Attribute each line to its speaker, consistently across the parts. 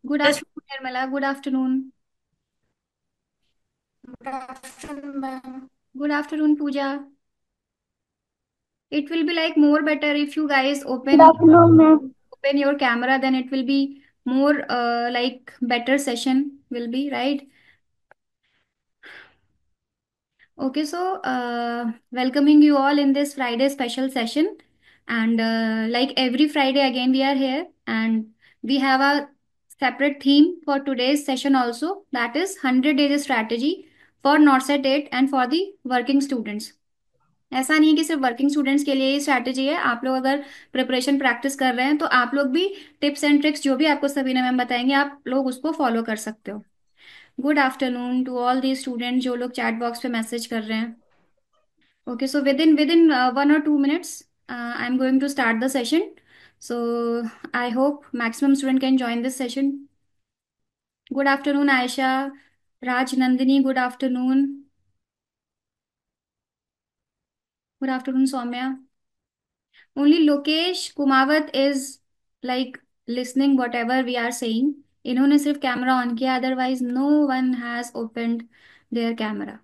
Speaker 1: Good
Speaker 2: Yes,
Speaker 1: afternoon, Nirmala. Good afternoon.
Speaker 2: good afternoon, ma'am.
Speaker 1: Good afternoon, Pooja. It will be like more better if you guys
Speaker 2: Good afternoon, ma'am.
Speaker 1: open your camera, then it will be more like better session will be, right? Okay, so welcoming you all in this Friday special session. And like every Friday, again, we are here and we have a separate theme for today's session also. That is 100 days strategy for NORCET 8 and for the working students. ऐसा नहीं है कि सिर्फ working students के लिए ही strategy है। आप लोग अगर प्रिपरेशन प्रैक्टिस कर रहे हैं तो आप लोग भी टिप्स एंड ट्रिक्स जो भी आपको सबीना मैम बताएंगे आप लोग उसको फॉलो कर सकते हो। Good afternoon to all the student जो लोग चैट बॉक्स पे मैसेज कर रहे हैं। Okay so within 1 or 2 minutes I am going to start the session. So I hope maximum student can join this session. Good afternoon Ayesha, Raj, Nandini, good afternoon. Good afternoon Soumya. Only Lokesh Kumawat is like listening whatever we are saying. इन्होंने सिर्फ camera on किया, otherwise no one has opened their camera.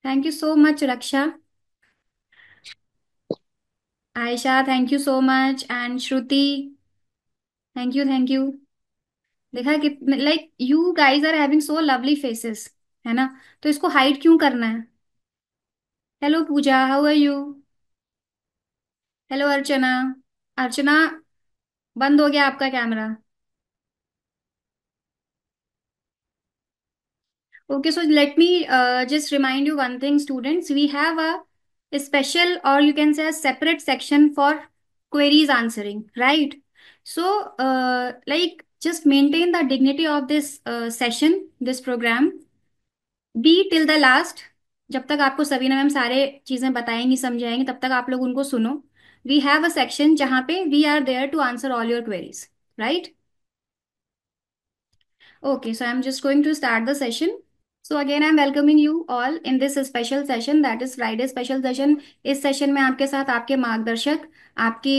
Speaker 1: Thank you so much Raksha, Ayesha, thank you so much and Shruti, thank you thank you. देखा कि like you guys are having so lovely faces, है ना? तो इसको hide क्यों करना है? Hello Pooja, how are you? Hello Archana. Archana, बंद हो गया आपका camera. Okay, so let me just remind you one thing, students. We have a special, or you can say a separate section for queries answering, right? So, like, just maintain the dignity of this session, this program. Be till the last. जब तक आपको Sabina ma'am सारे चीजें बताएंगी समझाएंगी तब तक आप लोग उनको सुनो। वी हैव अ सेक्शन जहाँ पे we are there to answer all your queries, right? Okay, so I'm just going to start the session. So again, I'm welcoming you all in this special session, that is Friday special session. इस session में आपके साथ आपके मार्गदर्शक, आपके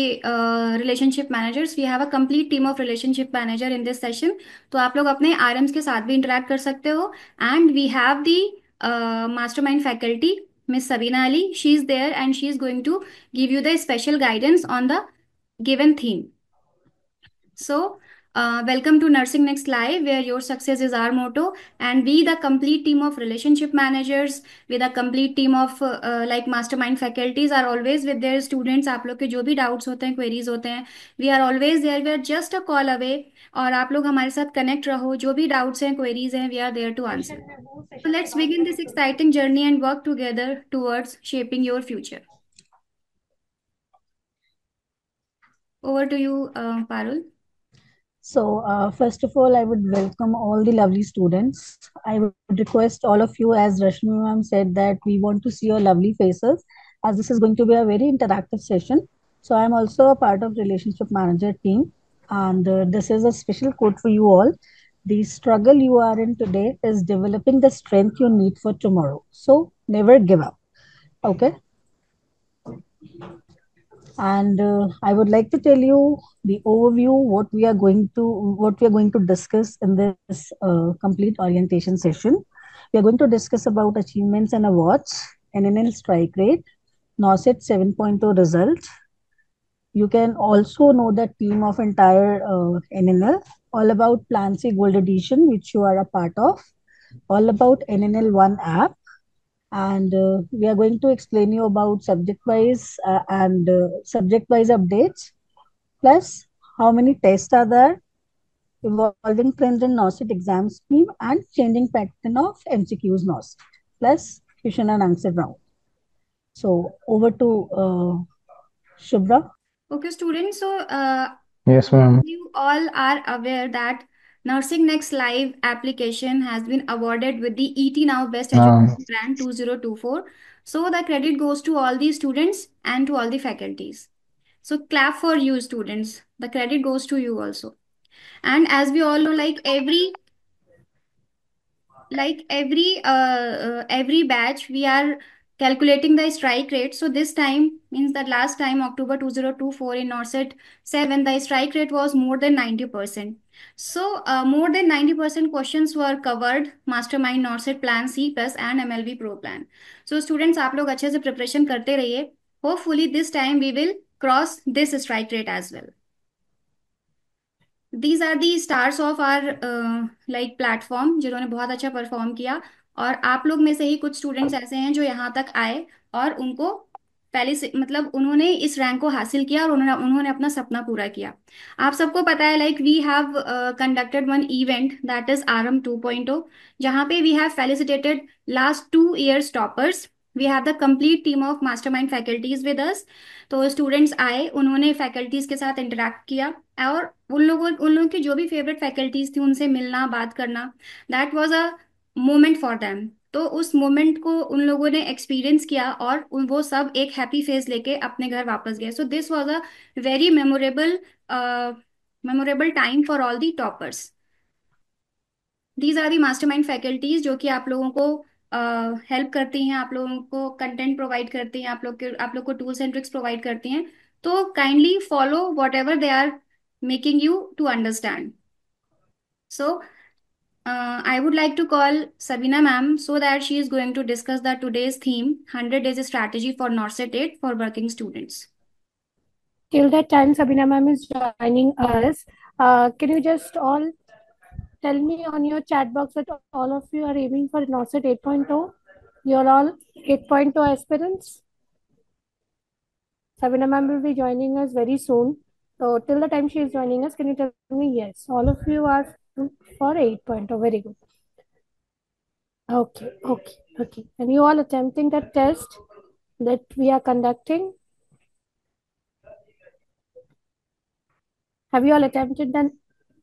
Speaker 1: relationship managers, we have a complete team of relationship manager in this session. तो आप लोग अपने आरएम्स के साथ भी इंटरेक्ट कर सकते हो। And we have the mastermind faculty Miss Sabina Ali, she is there and she is going to give you the special guidance on the given theme. So, welcome to Nursing Next Live, where your success is our motto. And we, the complete team of relationship managers, with a complete team of like mastermind faculties, are always with their students. आप लोग के जो भी doubts होते हैं, queries होते हैं, we are always there. We are just a call away. और आप लोग हमारे साथ connect रहो, जो भी doubts हैं, queries हैं, we are there to answer. So let's begin this exciting journey and work together towards shaping your future. Over to you, Parul.
Speaker 2: First of all, I would welcome all the lovely students. I would request all of you, as Rashmi ma'am said, that we want to see your lovely faces, as this is going to be a very interactive session. So, I'm also a part of relationship manager team, and this is a special quote for you all. The struggle you are in today is developing the strength you need for tomorrow. So, never give up. Okay. And I would like to tell you the overview what we are going to discuss in this complete orientation session. We are going to discuss about achievements and awards, NNL strike rate, NOSET 7.0 result. You can also know the team of entire NNL, all about Plan C Gold Edition, which you are a part of, all about NNL One app, and we are going to explain you about subject wise and subject wise updates, plus how many tests are there, evolving trends in NOSIT exam scheme, and changing pattern of MCQs NOSIT, plus question and answer round. So over to Shubhra.
Speaker 1: Okay, students. So,
Speaker 3: Yes, ma'am.
Speaker 1: you all are aware that Nursing Next Live application has been awarded with the ET Now Best
Speaker 3: Um,
Speaker 1: Education Grant 2024. So, the credit goes to all the students and to all the faculties. So, clap for you, students. The credit goes to you also. And as we all know, like every batch, we are calculating the strike rate. So this time means that last time, October 2024 in NORCET 7, the strike rate was more than 90%. So more than 90% questions were covered, Mastermind, NORCET Plan, C plus and MLB Pro Plan. So students, आप लोग अच्छे से preparation करते रहिए. Hopefully this time we will cross this strike rate as well. These are the stars of our like platform जिन्होंने बहुत अच्छा perform किया. और आप लोग में से ही कुछ स्टूडेंट्स ऐसे हैं जो यहाँ तक आए और उनको पहले से मतलब उन्होंने इस रैंक को हासिल किया और उन्होंने उन्होंने अपना सपना पूरा किया. आप सबको पता है like we have conducted one event that is RM 2.0, जहाँ पे we have felicitated last 2 years toppers. We have the complete team of mastermind faculties with us. तो स्टूडेंट्स आए, उन्होंने फैकल्टीज के साथ इंटरेक्ट किया और उन लोगों की जो भी फेवरेट फैकल्टीज थी उनसे मिलना, बात करना, that was a moment for them. तो उस मोमेंट को उन लोगों ने एक्सपीरियंस किया और वो सब एक हैप्पी फेस लेके अपने घर वापस गए. So this was a very memorable time for all the toppers. These are the mastermind faculties जो कि आप लोगों को हेल्प करती हैं, आप लोगों को कंटेंट प्रोवाइड करती हैं, आप लोग को टूल्स एंड ट्रिक्स प्रोवाइड करती हैं. तो kindly follow whatever they are making you to understand. So, I would like to call Sabina ma'am so that she is going to discuss the today's theme 100 days strategy for NORCET 8 for working students.
Speaker 3: Till that time, Sabina ma'am is joining us. Can you just all tell me on your chat box that all of you are aiming for NORCET 8.0? You're all 8.0 aspirants. Sabina ma'am will be joining us very soon. So till the time she is joining us, can you tell me? Yes, all of you are for 8.0. Very good. Okay. And you all attempting the test that we are conducting? Have you all attempted the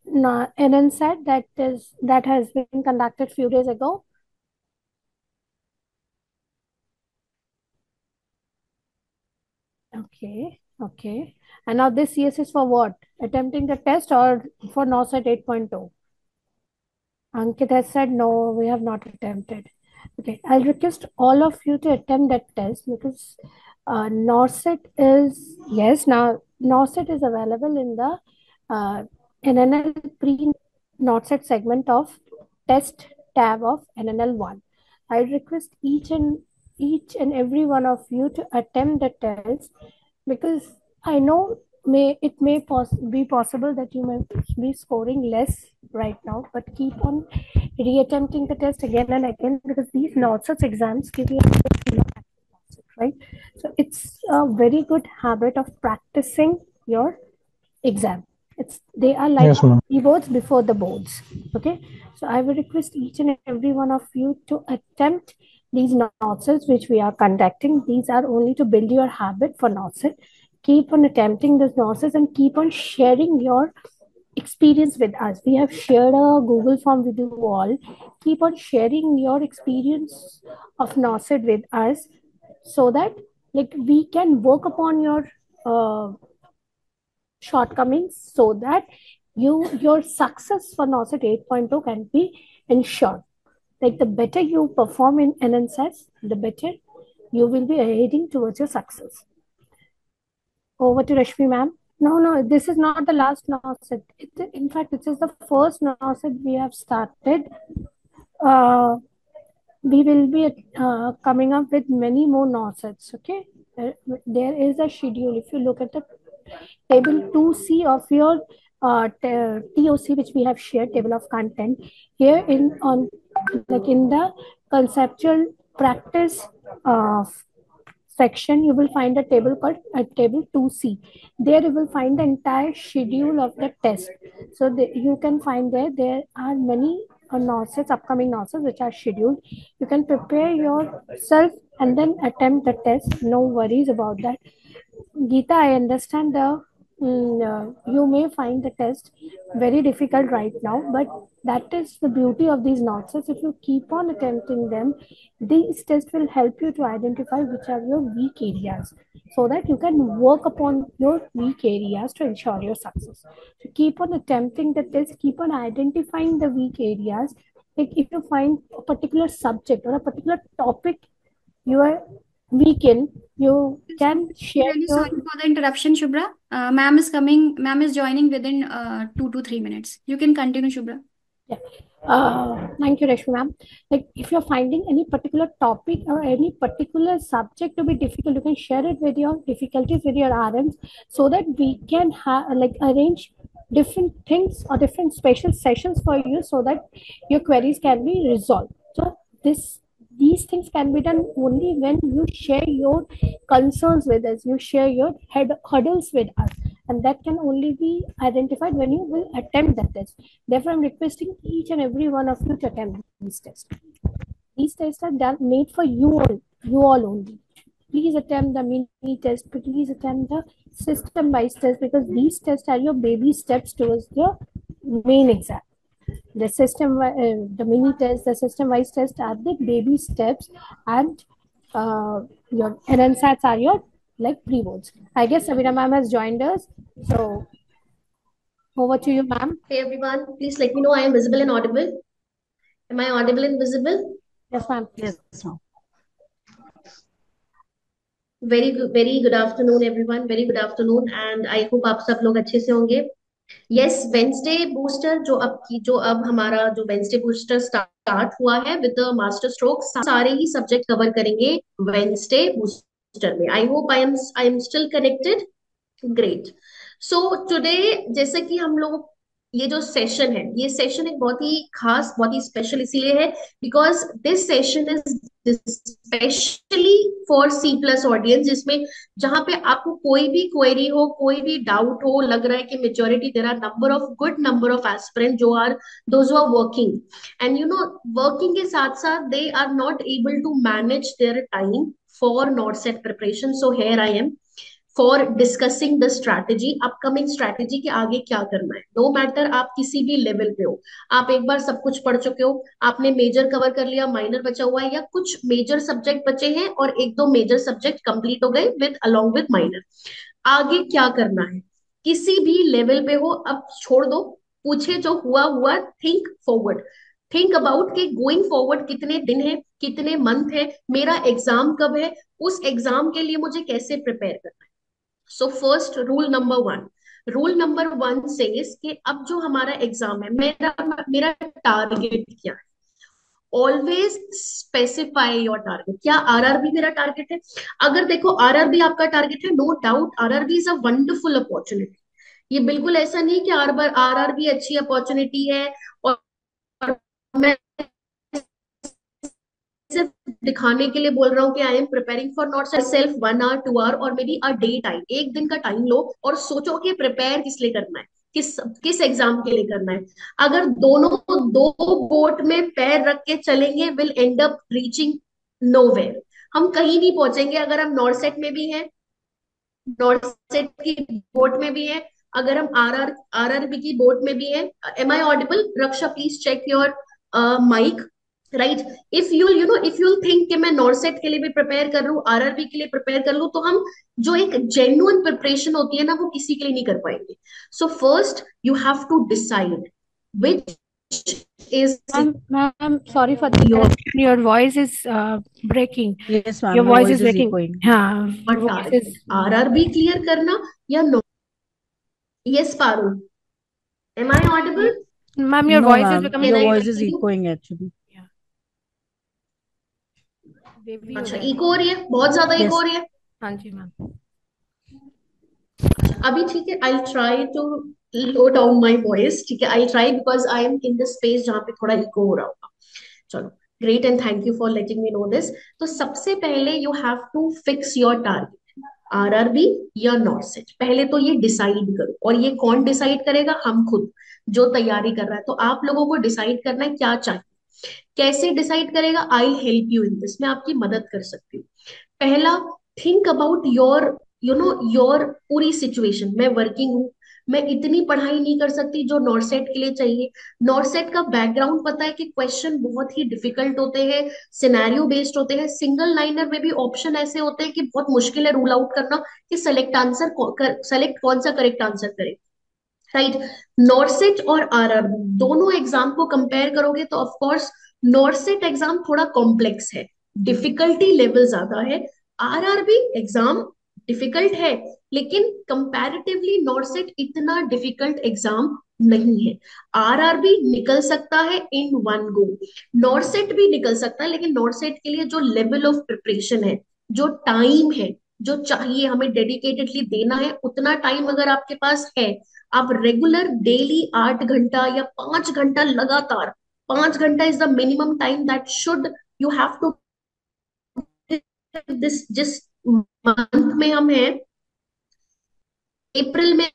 Speaker 3: NNSAT that has been conducted few days ago? Okay. And now this CS is for what? Attempting the test or for NORCET 8.0? Ankit has said no, we have not attempted. Okay, I'll request all of you to attempt that test because NORCET is, yes, now NORCET is available in the NNL pre-NORCET segment of test tab of NNL1. I request each and every one of you to attempt the test because I know it may be possible that you may be scoring less right now, but keep on reattempting the test again and again because these NORCET exams give you a right? So it's a very good habit of practicing your exam. They are like keyboards before the boards. Okay, so I will request each and every one of you to attempt these NORCETs which we are conducting. These are only to build your habit for NORCET. Keep on attempting these NORCETs and keep on sharing your experience with us. We have shared a Google form with you all. Keep on sharing your experience of NORCET with us so that like we can work upon your shortcomings so that your success for NORCET 8.0 can be ensured. Like the better you perform in NNSATs, the better you will be heading towards your success. Over to Rashmi ma'am. No, this is not the last NORCET. In fact, this is the first NORCET we have started. We will be coming up with many more NORCETs. Okay, there is a schedule. If you look at the table 2C of your TOC, which we have shared, table of content, here in the conceptual practice section, you will find a table called table 2C. There you will find the entire schedule of the test. So you can find there are many NORCETs, upcoming NORCETs which are scheduled. You can prepare yourself and then attempt the test. No worries about that. Geeta, I understand you may find the test very difficult right now, but that is the beauty of these NORCETs. If you keep on attempting them, these tests will help you to identify which are your weak areas so that you can work upon your weak areas to ensure your success. So keep on attempting the test, keep on identifying the weak areas. Like if you find a particular subject or a particular topic you are weekend, you can share
Speaker 1: Really
Speaker 3: your.
Speaker 1: sorry for the interruption, Shubhra. Ma'am is coming. Ma'am is joining within 2 to 3 minutes. You can continue, Shubhra.
Speaker 3: Yeah. Thank you, Rashmi ma'am. Like, if you're finding any particular topic or any particular subject to be difficult, you can share it with your difficulties with your RMs, so that we can arrange different things or different special sessions for you, so that your queries can be resolved. So these things can be done only when you share your concerns with us, you share your hurdles with us, and that can only be identified when you will attempt that test. Therefore, I'm requesting each and every one of you to attempt these tests. These tests are done made for you all only. Please attempt the mini test. Please attempt the system-wise test, because these tests are your baby steps towards the main exam. The mini test, the system-wise test are the baby steps, and your NNSATs are your like pre-boards. I guess Savina ma'am has joined us, so over to you, ma'am.
Speaker 4: Hey everyone, please let me know I am visible and audible. Am I audible and visible?
Speaker 3: Yes, ma'am.
Speaker 2: Yes, ma'am.
Speaker 4: Very good afternoon everyone. Very good afternoon and I hope आप सब लोग अच्छे से होंगे. Yes, Wednesday booster जो अब हमारा जो वेंसडे बूस्टर स्टार्ट हुआ है विद द मास्टर स्ट्रोक, सारे ही सब्जेक्ट कवर करेंगे वेंसडे बूस्टर में. I am still connected. Great. So today, जैसे कि हम लोग ये जो सेशन है, ये सेशन एक बहुत ही खास, बहुत ही स्पेशल इसीलिए है because this session is specially for C plus audience, जिसमें जहां पे आपको कोई भी क्वेरी हो, कोई भी डाउट हो, लग रहा है कि majority there are good number of aspirant जो are those who are working, and you know working के साथ साथ they are not able to manage their time for NORCET preparation. So here I am for discussing the strategy, upcoming strategy के आगे क्या करना है. No matter आप किसी भी लेवल पे हो, आप एक बार सब कुछ पढ़ चुके हो, आपने मेजर कवर कर लिया, माइनर बचा हुआ है, या कुछ मेजर सब्जेक्ट बचे हैं और एक दो मेजर सब्जेक्ट कंप्लीट हो गए विद अलोंग विद माइनर. आगे क्या करना है, किसी भी लेवल पे हो, अब छोड़ दो, पूछे जो हुआ हुआ, थिंक फॉरवर्ड. थिंक अबाउट कि गोइंग फॉरवर्ड कितने दिन है, कितने मंथ है, मेरा एग्जाम कब है, उस एग्जाम के लिए मुझे कैसे प्रिपेयर करना है. So first rule number one says कि अब जो हमारा एग्जाम है, मेरा मेरा टारगेट क्या है. Always specify your target. क्या आरआरबी मेरा टारगेट है? अगर देखो आरआरबी आपका टारगेट है, no doubt RRB is a wonderful opportunity. ये बिल्कुल ऐसा नहीं कि आरआरबी अच्छी अपॉर्चुनिटी है और मैं सिर्फ दिखाने के लिए बोल रहा हूँ कि I am preparing for not self 1 hour 2 hour और may be a day time, एक दिन का टाइम लो और सोचो कि प्रिपेयर किस लिए करना है, किस किस एग्जाम के लिए करना है. अगर दोनों दो बोट में पैर रख के चलेंगे, will end up reaching nowhere. हम कहीं नहीं पहुंचेंगे. अगर हम नॉर्थ सेट में भी हैं, नॉर्थ सेट की बोट में भी है, अगर हम आरआरबी की बोट में भी है. Am I audible? Raksha please check your mic. Right. If you think कि मैं नॉर्थ सेट के लिए भी प्रिपेयर कर रहा हूँ, आरआरबी के लिए प्रिपेयर कर लूँ, तो हम जो एक जेन्युइन प्रिपरेशन होती है ना, वो किसी के लिए नहीं कर पाएंगे. So first you have to decide which is
Speaker 3: Ma'am, sorry for the interruption. Your voice is breaking.
Speaker 2: Yes, ma'am.
Speaker 3: Your
Speaker 2: Your
Speaker 3: voice
Speaker 2: voice
Speaker 3: is
Speaker 2: is
Speaker 3: breaking.
Speaker 2: echoing.
Speaker 3: हाँ, your voice
Speaker 4: target.
Speaker 3: is.
Speaker 4: RRB clear करना या no? Yes Paru, am I audible?
Speaker 3: Ma'am, your
Speaker 2: No,
Speaker 3: voice is
Speaker 2: ma'am.
Speaker 3: becoming
Speaker 4: Can
Speaker 2: Your
Speaker 4: I
Speaker 2: voice is
Speaker 4: continue?
Speaker 2: echoing actually.
Speaker 3: baby हो
Speaker 4: अच्छा,
Speaker 3: गया.
Speaker 4: Eco हो रही है, बहुत ज्यादा इको
Speaker 2: Yes.
Speaker 4: हो रही है.
Speaker 3: हाँ जी मैम.
Speaker 4: अच्छा, अभी ठीक है. I try to low down my voice. ठीक है, I try because I am in the space जहाँ पे थोड़ा इको हो रहा होगा. चलो, great and thank you for letting me know this. तो सबसे पहले you have to fix your target, RRB या नॉर्थ सेट. पहले तो ये डिसाइड करो. और ये कौन डिसाइड करेगा? हम खुद, जो तैयारी कर रहा है. तो आप लोगों को डिसाइड करना है क्या चाहिए. कैसे डिसाइड करेगा? I help you in this. मैं आपकी मदद कर सकती हूँ. पहला, थिंक अबाउट योर योर पूरी सिचुएशन. मैं वर्किंग हूँ, मैं इतनी पढ़ाई नहीं कर सकती जो नॉर्थ सेट के लिए चाहिए. नॉर्थ सेट का बैकग्राउंड पता है कि क्वेश्चन बहुत ही डिफिकल्ट होते हैं, सिनेरियो बेस्ड होते हैं. सिंगल लाइनर में भी ऑप्शन ऐसे होते हैं कि बहुत मुश्किल है रूल आउट करना कि सेलेक्ट कौन सा करेक्ट आंसर करे. राइट. नॉर्थ सेट और आरआरबी दोनों एग्जाम को कंपेयर करोगे तो of course north set exam थोड़ा कॉम्प्लेक्स है. डिफिकल्टी लेवल ज्यादा है। आरआरबी एग्जाम डिफिकल्ट है, लेकिन कंपैरेटिवली नॉर्सेट इतना डिफिकल्ट एग्जाम नहीं है। आरआरबी निकल सकता है इन वन गो, नॉर्सेट भी निकल सकता है, लेकिन नॉर्सेट के लिए जो लेवल ऑफ प्रिपरेशन है, जो टाइम है, जो चाहिए हमें डेडिकेटेडली देना है, उतना टाइम अगर आपके पास है, आप रेगुलर डेली 8 घंटा या 5 घंटा लगातार, 5 घंटा is the minimum time that should you have to this. जिस मंथ में हम हैं, अप्रैल में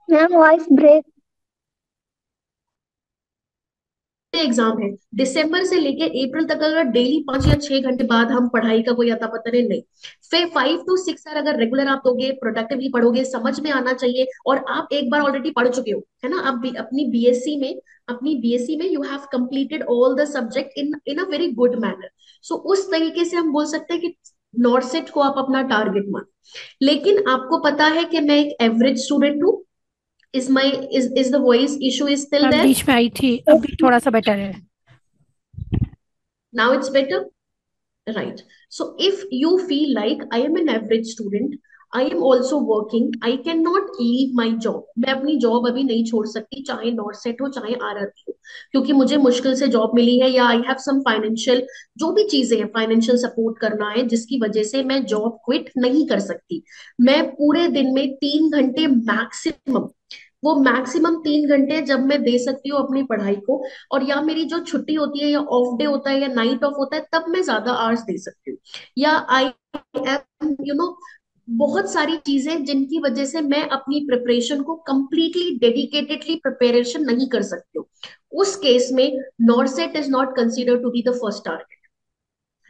Speaker 5: मैम वॉइस ब्रेक।
Speaker 4: एग्जाम है, दिसंबर से लेके अप्रैल तक अगर डेली 5 या 6 घंटे बाद हम पढ़ाई का कोई अता पता नहीं, फिर 5 to 6 आवर अगर रेगुलर आप दोगे, प्रोडक्टिवली पढ़ोगे, समझ में आना चाहिए, और आप एक बार ऑलरेडी पढ़ चुके हो, है ना, आप अपनी बीएससी में you have completed all the subject in a very good manner. So उस तरीके से हम बोल सकते हैं कि नॉर्सेट को आप अपना टारगेट मान। लेकिन आपको पता है कि मैं एक एवरेज स्टूडेंट हूँ। Is the voice issue is still
Speaker 3: ma'am
Speaker 4: there?
Speaker 3: बीच में आई थी, अभी थोड़ा सा बेटर है।
Speaker 4: Now it's better? Right. So if you feel like I am an average student, I am also working, I cannot leave my job. मैं अपनी जॉब अभी नहीं छोड़ सकती, चाहे नॉर्सेट हो चाहे आरआरबी हो, क्योंकि मुझे मुश्किल से जॉब मिली है, या आई हैव सम फाइनेंशियल, जो भी चीजें हैं, फाइनेंशियल सपोर्ट करना है, जिसकी वजह से मैं जॉब क्विट नहीं कर सकती। मैं पूरे दिन में 3 घंटे मैक्सिमम, वो मैक्सिमम 3 घंटे जब मैं दे सकती हूँ अपनी पढ़ाई को, और या मेरी जो छुट्टी होती है, या ऑफ डे होता है, या नाइट ऑफ होता है, तब मैं ज्यादा आवर्स दे सकती हूँ। या आई एम बहुत सारी चीजें जिनकी वजह से मैं अपनी प्रिपरेशन को कंप्लीटली डेडिकेटेडली प्रिपरेशन नहीं कर सकती हूँ। उस केस में NORCET is not consider to be the first target,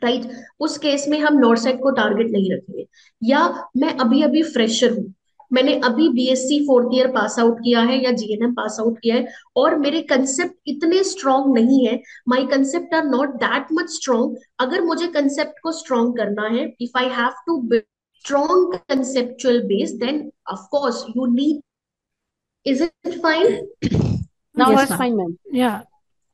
Speaker 4: right. उस केस में हम नॉर्सेट को टारगेट नहीं रखेंगे। या मैं अभी अभी फ्रेशर हूँ, मैंने अभी BSc 4th year pass out किया है, या जीएनएम पास आउट किया है, और मेरे कंसेप्ट इतने स्ट्रांग नहीं है, my concept are not that much strong. अगर मुझे कंसेप्ट को स्ट्रांग करना है, if I have to build strong conceptual base, then of course you need, is it fine?
Speaker 3: Now
Speaker 2: Yes,
Speaker 3: it's
Speaker 2: ma'am.
Speaker 3: fine, ma'am. Yeah.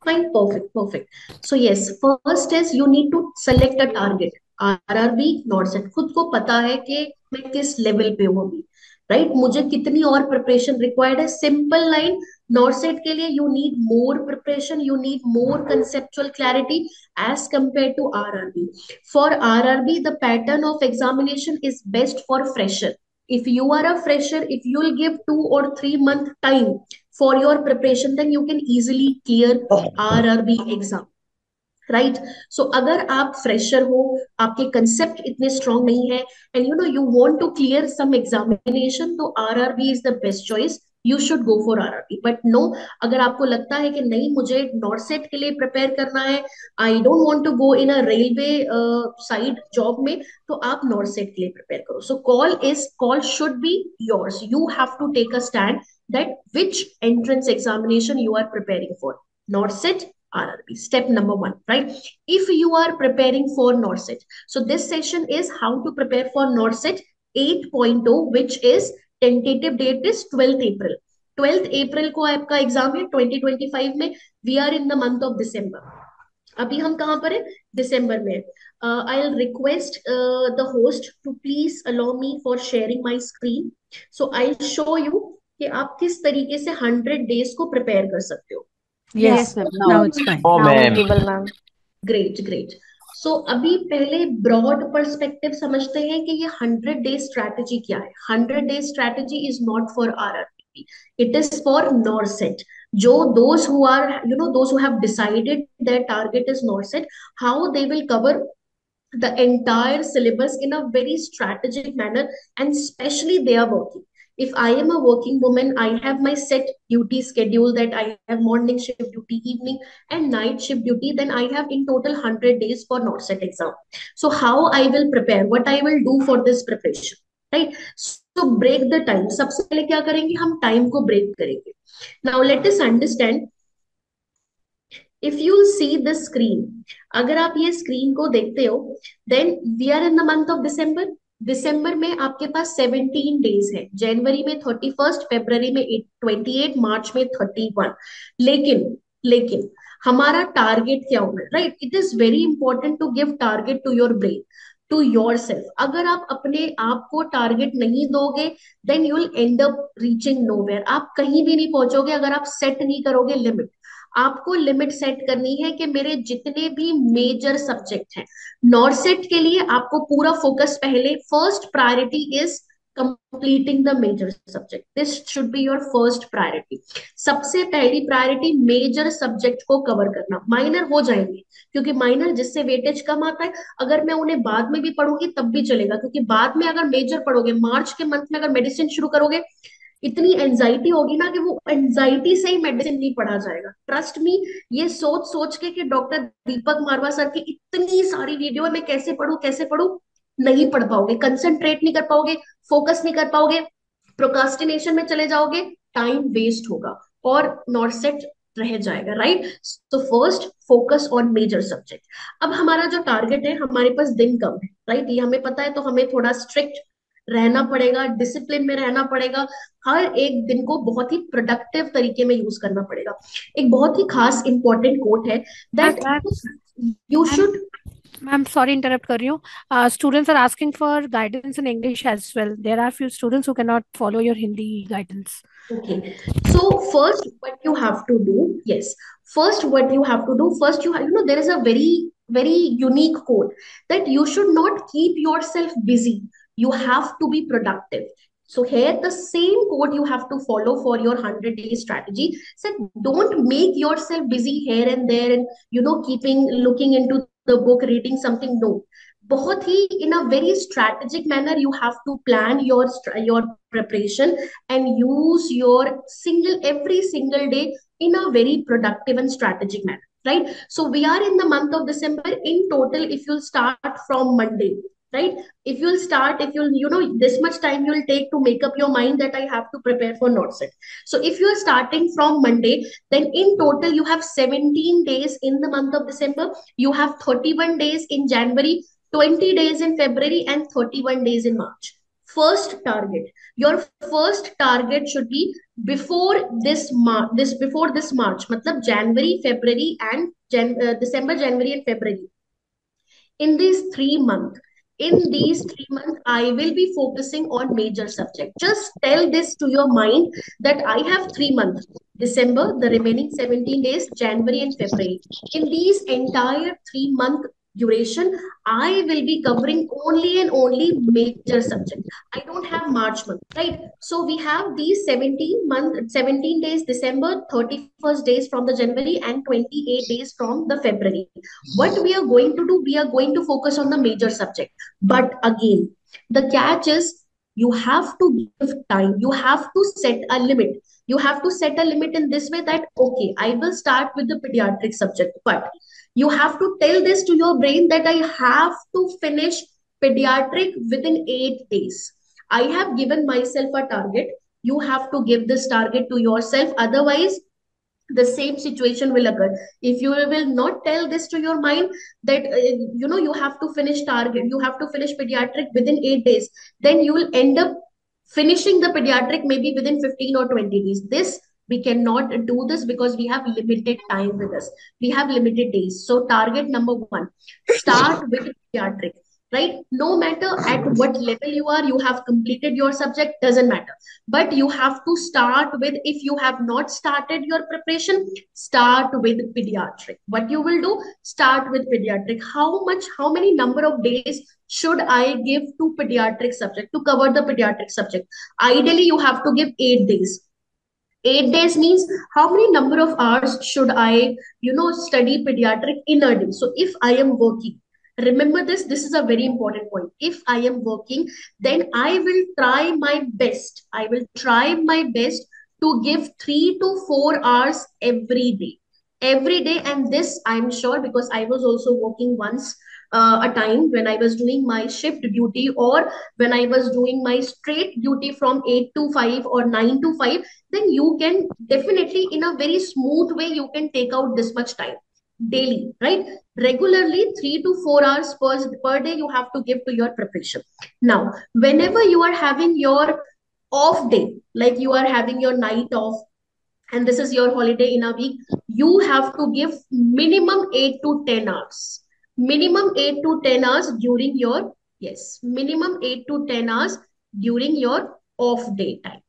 Speaker 4: Fine, perfect, perfect. So yes, first is you need to select a target. RRB, नॉर्सेट, खुद को पता है कि मैं किस level पे हूँ अभी, राइट, मुझे कितनी और प्रिपरेशन रिक्वायर्ड है। सिंपल लाइन, नॉर्सेट के लिए you need more preparation, you need more conceptual clarity as compare to RRB. For RRB the pattern of examination is best for fresher. If you are a fresher, if you will give 2 or 3 month time for your preparation, then you can easily clear RRB exam, right. So अगर आप fresher हो, आपके concept इतने strong नहीं है, and you know you want to clear some examination, तो RRB is the best choice, you should go for RRB. But no, अगर आपको लगता है कि नहीं मुझे नॉर्सेट के लिए प्रिपेयर करना है, I don't want to go in a railway side job में, तो आप नॉर्सेट के लिए प्रिपेयर करो। So call should be yours, you have to take a stand that which entrance examination you are preparing for, NORCET, RRB. Step number one, right? If you are preparing for NORCET, so this session is how to prepare for NORCET 8.0, which is tentative date is 12th April. 12th April को आपका exam है 2025 में। We are in the month of December. अभी हम कहाँ पर है? दिसंबर में। I will request the host to please allow me for sharing my screen, so I show you कि आप किस तरीके से 100 days को प्रिपेयर कर सकते हो।
Speaker 2: Yes,
Speaker 5: Yes,
Speaker 2: now
Speaker 5: ma'am.
Speaker 2: it's fine.
Speaker 6: Oh,
Speaker 5: Now
Speaker 6: ma'am.
Speaker 5: visible, ma'am.
Speaker 4: Great, great. So अभी पहले ब्रॉड पर्सपेक्टिव समझते हैं कि ये 100 day स्ट्रैटेजी क्या है। 100 day strategy is not for RRB, it is for नॉर्सेट। जो those who are, you know, those who have decided their target is NORCET, how they will cover the entire syllabus in a very strategic manner, and especially they are working. If I am a working woman, I have my set duty schedule, that I have morning shift duty, evening and night shift duty, then I have in total 100 days for NORCET exam. So how I will prepare, what I will do for this preparation, right? So break the time, सबसे पहले क्या करेंगे, हम time को break करेंगे। Now let us understand, if you see the screen, अगर आप ये स्क्रीन को देखते हो, then we are in the month of December. दिसंबर में आपके पास 17 days है, जनवरी में 31, फरवरी में 28, मार्च में 31। लेकिन लेकिन हमारा टारगेट क्या होना है, right? It is very important to give target to your brain, to your self. अगर आप अपने आप को टारगेट नहीं दोगे, then you will end up reaching nowhere. आप कहीं भी नहीं पहुंचोगे अगर आप सेट नहीं करोगे लिमिट. आपको लिमिट सेट करनी है कि मेरे जितने भी मेजर सब्जेक्ट हैं, नॉर्सेट के लिए आपको पूरा फोकस, पहले first priority is completing the major subject. This should be your first priority. सबसे पहली प्रायोरिटी मेजर सब्जेक्ट को कवर करना. माइनर हो जाएंगे, क्योंकि माइनर जिससे वेटेज कम आता है, अगर मैं उन्हें बाद में भी पढ़ूंगी तब भी चलेगा, क्योंकि बाद में अगर मेजर पढ़ोगे, मार्च के मंथ में अगर मेडिसिन शुरू करोगे, इतनी एंजाइटी होगी ना कि वो एंजाइटी से ही मेडिसिन नहीं पढ़ा जाएगा. ट्रस्ट मी, ये सोच सोच के कि डॉक्टर दीपक मारवा सर की इतनी सारी वीडियो है, मैं कैसे पढ़ूं, नहीं पढ़ पाओगे, कंसंट्रेट नहीं कर पाओगे, फोकस नहीं कर पाओगे, प्रोकास्टिनेशन में चले जाओगे, टाइम वेस्ट होगा और नॉर्सेट रह जाएगा, राइट? तो first focus on major subject. अब हमारा जो टारगेट है, हमारे पास दिन कम है, राइट? ये हमें पता है, तो हमें थोड़ा स्ट्रिक्ट रहना पड़ेगा, डिसिप्लिन में रहना पड़ेगा, हर एक दिन को बहुत ही प्रोडक्टिव तरीके में यूज करना पड़ेगा. एक बहुत ही खास इंपॉर्टेंट कोट है that you
Speaker 3: ma'am
Speaker 4: should.
Speaker 3: Ma'am sorry interrupt कर रही हूँ. Students are asking for guidance in English as well. There are few students who can not follow your Hindi guidance.
Speaker 4: Okay. So first, what you have to do, yes. First, what you have to do, first you have, there is a very unique quote that you should not keep yourself busy. You have to be productive. So here, the same quote you have to follow for your 100-day strategy. Said, don't make yourself busy here and there and, looking into the book, reading something. No. बहुत ही in a very strategic manner you have to plan your preparation and use your every single day in a very productive and strategic manner, right? So we are in the month of December. In total, if you'll start from Monday, right, if you'll this much time you'll take to make up your mind that I have to prepare for NOTSET. So if you're starting from Monday, then in total you have 17 days in the month of December. You have 31 days in January, 20 days in February, and 31 days in March. First target, your first target should be before this March, matlab January, February, and December, January, and February. In these 3 months, I will be focusing on major subject. Just tell this to your mind that I have 3 months: December, the remaining 17 days, January, and February. In these entire 3 month duration, I will be covering only and only major subject. I don't have March month, right? So we have these 17 days December, 31st days from the January, and 28 days from the February. What we are going to do, we are going to focus on the major subject. But again, the catch is, you have to give time, you have to set a limit. You have to set a limit in this way that, okay, I will start with the pediatric subject, but you have to tell this to your brain that I have to finish pediatric within 8 days. I have given myself a target. You have to give this target to yourself, otherwise the same situation will occur. If you will not tell this to your mind that you have to finish target, you have to finish pediatric within 8 days, then you will end up finishing the pediatric maybe within 15 or 20 days. This we cannot do this because we have limited time with us, we have limited days. So target number 1, start with pediatric, right? No matter at what level you are, you have completed your subject, doesn't matter, but you have to start with, if you have not started your preparation, start with pediatric. What you will do, start with pediatric. How many number of days should I give to pediatric subject, to cover the pediatric subject? Ideally you have to give 8 days. 8 days means how many number of hours should I study pediatric in a day? So if I am working, remember this is a very important point. If I am working, then I will try my best, to give 3 to 4 hours every day. And this I'm sure, because I was also working once, a time when I was doing my shift duty, or when I was doing my straight duty from 8 to 5 or 9 to 5, then you can definitely, in a very smooth way, you can take out this much time daily, right? Regularly, 3 to 4 hours per day you have to give to your preparation. Now, whenever you are having your off day, like you are having your night off, and this is your holiday in a week, you have to give minimum 8 to 10 hours. Minimum 8 to 10 hours during your, yes, minimum 8 to 10 hours during your off day time.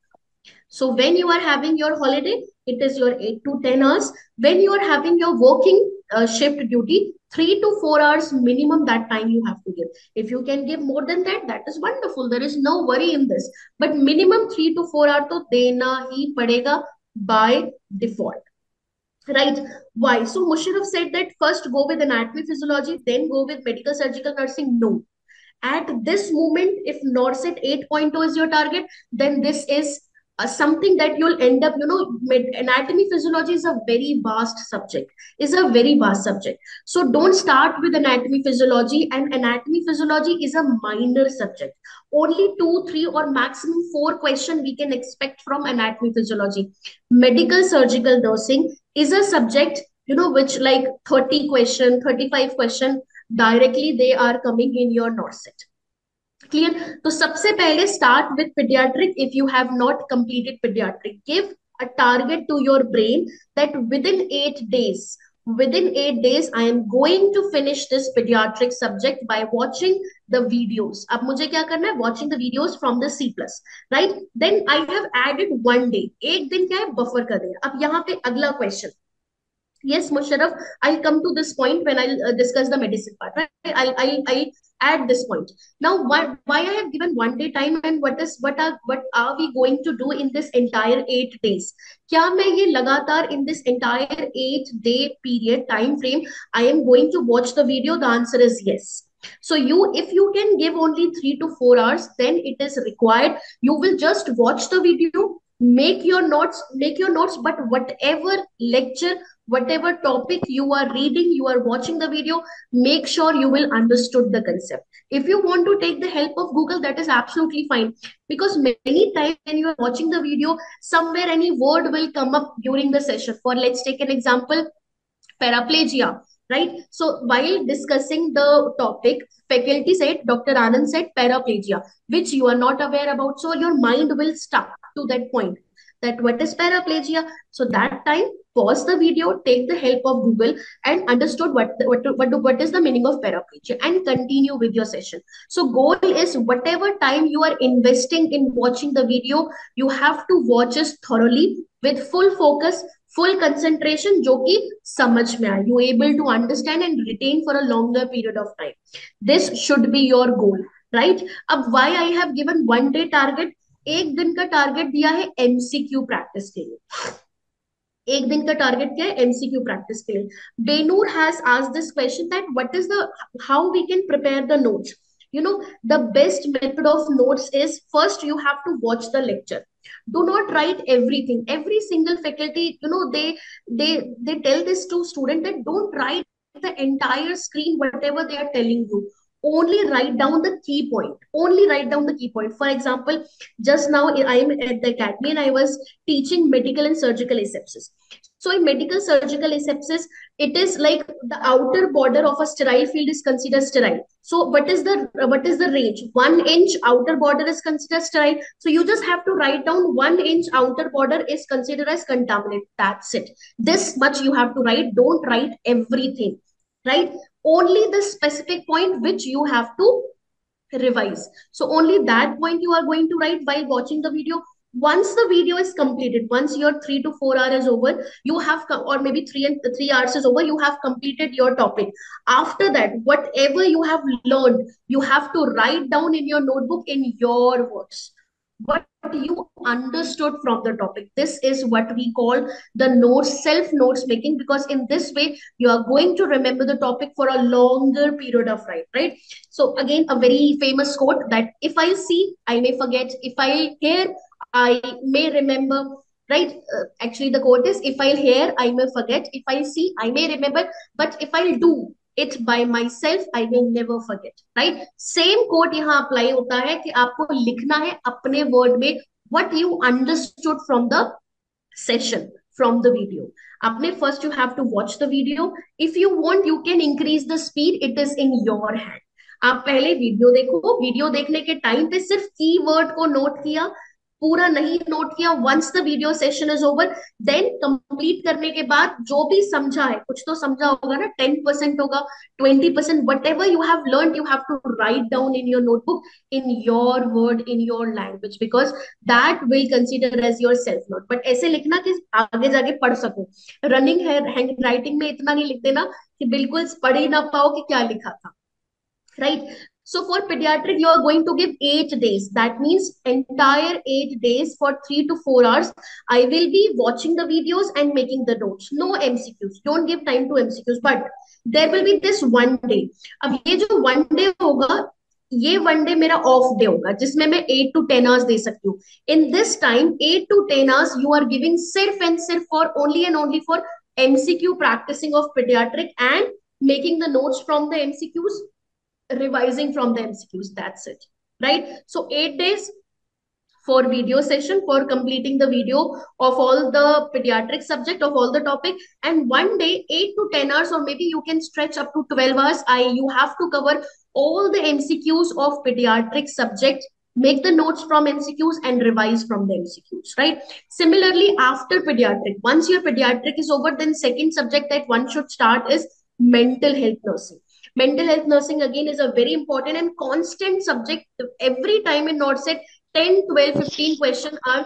Speaker 4: So when you are having your holiday, it is your 8 to 10 hours. When you are having your working shift duty, 3 to 4 hours minimum, that time you have to give. If you can give more than that, that is wonderful. There is no worry in this. But minimum 3 to 4 hours to dena hi padega by default. Right? Why? So Musharraf said that first go with anatomy physiology, then go with medical surgical nursing. No, at this moment, if NORCET 8.0 is your target, then this is something that you'll end up, anatomy physiology is a very vast subject, is a very vast subject. So don't start with anatomy physiology, and anatomy physiology is a minor subject. Only two, three, or maximum four questions we can expect from anatomy physiology. Medical surgical nursing is a subject, which like 30 question, 35 question, directly they are coming in your NORCET. Clear? तो सबसे पहले start with pediatric. If you have not completed pediatric, give a target to your brain that within 8 days I am going to finish this pediatric subject by watching the videos. अब मुझे क्या करना है? Watching the videos from the C plus, right? Then I have added 1 day. एक दिन क्या है? Buffer कर दिया. अब यहाँ पे अगला question. Yes, Musharraf, I'll come to this point when I'll discuss the medicine part. Right? I'll add this point. Now, why I have given 1 day time, and what are we going to do in this entire 8 days? क्या मैं ये लगातार in this entire 8 day period time frame I am going to watch the video? The answer is yes. So if you can give only 3 to 4 hours, then it is required. You will just watch the video, make your notes, but whatever lecture, whatever topic you are reading, you are watching the video, make sure you will understood the concept. If you want to take the help of Google, that is absolutely fine, because many times when you are watching the video, somewhere any word will come up during the session. For let's take an example, paraplegia, right? So while discussing the topic, faculty said, Dr. Anand said paraplegia, which you are not aware about. So your mind will stuck to that point, that what is paraplegia. So that time, pause the video, take the help of Google, and understood what is the meaning of paraplegia, and continue with your session. So goal is whatever time you are investing in watching the video, you have to watch it thoroughly with full focus, full concentration, जो कि समझ में आए, you able to understand and retain for a longer period of time. This should be your goal, right? अब why I have given 1 day target? एक दिन का target दिया है एमसीक्यू प्रैक्टिस के लिए. एक दिन का टारगेट क्या है? एमसीक्यू प्रैक्टिस के लिए. बेनूर has asked this question that what is the how we can prepare the notes. The best method of notes is, first you have to watch the lecture. Do not write everything. Every single faculty, they tell this to student that don't write the entire screen whatever they are telling you. Only write down the key point. Only write down the key point. For example, just now I am at the academy and I was teaching medical and surgical asepsis. So in medical surgical asepsis, it is like the outer border of a sterile field is considered sterile. So what is the range? 1 inch outer border is considered sterile. So you just have to write down 1 inch outer border is considered as contaminated. That's it. This much you have to write. Don't write everything, right? Only the specific point which you have to revise. So only that point you are going to write while watching the video. Once the video is completed, once your 3 to 4 hours is over, you have or maybe 3 hours is over, you have completed your topic. After that, whatever you have learned, you have to write down in your notebook in your words what you understood from the topic. This is what we call the notes, self notes making, because in this way you are going to remember the topic for a longer period of time, right? So again, a very famous quote that if I see, I may forget. If I hear, I may remember, right? Actually, the quote is, if I'll hear, I may forget. If I see, I may remember. But if I'll do it by myself, I will never forget, right? Same quote यहाँ apply होता है कि आपको लिखना है अपने word में what you understood from the session, from the video. आपने first you have to watch the video. If you want, you can increase the speed. It is in your hand. आप पहले वीडियो देखो, video देखने के time पे सिर्फ keyword को note किया, पूरा नहीं नोट किया, once the video session is over, then complete करने के बाद जो भी समझा है, कुछ तो समझा होगा ना, 10% होगा, 20%, whatever you have learn, you have to write down in your notebook in your word, in your language, because that will consider as your self note. But ऐसे लिखना कि आगे जाके पढ़ सको, रनिंग हैंड राइटिंग में इतना नहीं लिख देना कि बिल्कुल पढ़ ही ना पाओ कि क्या लिखा था, right? So for pediatric, you are going to give 8 days. That means entire 8 days for 3 to 4 hours. I will be watching the videos and making the notes. No MCQs. Don't give time to MCQs. But there will be this one day. अब ये जो one day होगा, ये one day मेरा off day होगा, जिसमें मैं 8 to 10 hours दे सकती हूँ. In this time, 8 to 10 hours, you are giving सिर्फ and सिर्फ for only and only for MCQ practicing of pediatric and making the notes from the MCQs, revising from the MCQs. That's it, right? So 8 days for video session for completing the video of all the pediatric subject of all the topic, and one day 8 to 10 hours, or maybe you can stretch up to 12 hours. You have to cover all the MCQs of pediatric subject, make the notes from MCQs and revise from the MCQs, right? Similarly, after pediatric, once your pediatric is over, then second subject that one should start is mental health nursing. Mental health nursing again is a very important and constant subject. Every time in NORCET, 10, 12, 15 questions are,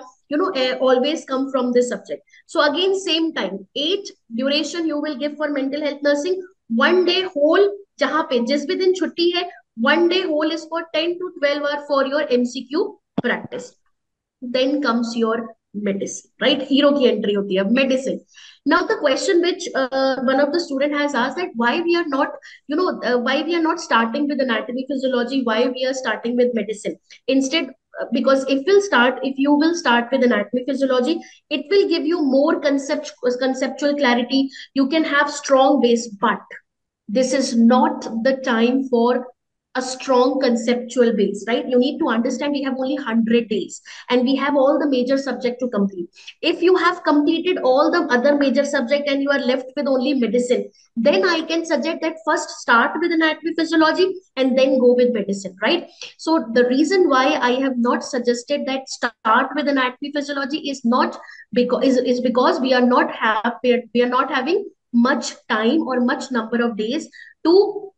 Speaker 4: always come from this subject. So again, same time, 8 duration you will give for mental health nursing. One day whole, जहां पे जिस भी दिन छुट्टी है, one day whole is for 10 to 12 hour for your MCQ practice. Then comes your medicine, right? Hero की entry होती है medicine. Now the question which one of the student has asked, that why we are not, why we are not starting with anatomy physiology, why we are starting with medicine instead. Because if you will start with anatomy physiology, it will give you more conceptual clarity. You can have strong base, but this is not the time for a strong conceptual base, right? You need to understand we have only 100 days and we have all the major subject to complete. If you have completed all the other major subject and you are left with only medicine, then I can suggest that first start with anatomy physiology and then go with medicine, right? So the reason why I have not suggested that start with anatomy physiology is not is because we are not having much time or much number of days to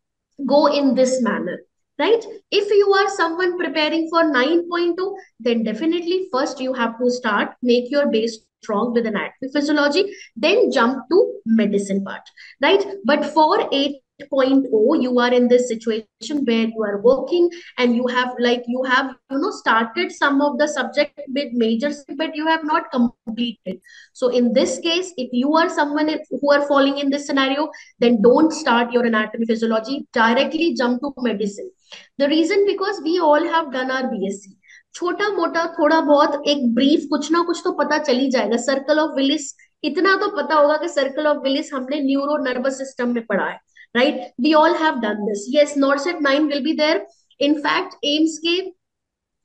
Speaker 4: go in this manner, right? If you are someone preparing for 9.2, then definitely first you have to start, make your base strong with anatomy physiology, then jump to medicine part, right? But for 8.0, you are in this situation where you are working and you have started some of the subject with majors, but you have not completed. So in this case, if you are someone who are falling in this scenario, then don't start your anatomy physiology, directly jump to medicine. The reason, because we all have done our BSc, छोटा मोटा थोड़ा बहुत एक brief कुछ ना कुछ तो पता चल ही जाएगा. सर्कल ऑफ विलिस इतना तो पता होगा कि सर्कल ऑफ विलिस हमने न्यूरो नर्वस सिस्टम में पढ़ा है, right? We all have done this. Yes, NORCET 9 will be there. In fact AIIMS के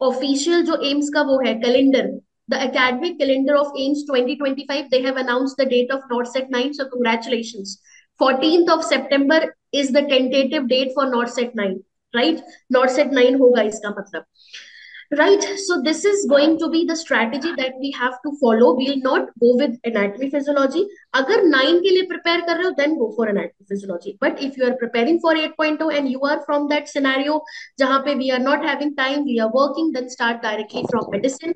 Speaker 4: ऑफिशियल जो एम्स का वो है calendar, the academic calendar of AIMS 2025, they have announced the date of NORCET 9. So congratulations. 14th of September is the tentative date for NORCET 9, right? NORCET 9 होगा इसका मतलब. Right. So this is going to be the strategy that we have to follow. We will not go with anatomy physiology. अगर 9 के लिए prepare कर रहे हो, then go for anatomy physiology. But if you are preparing for 8.0 and you are from that scenario जहाँ पे we are not having time, we are working, then start directly from medicine.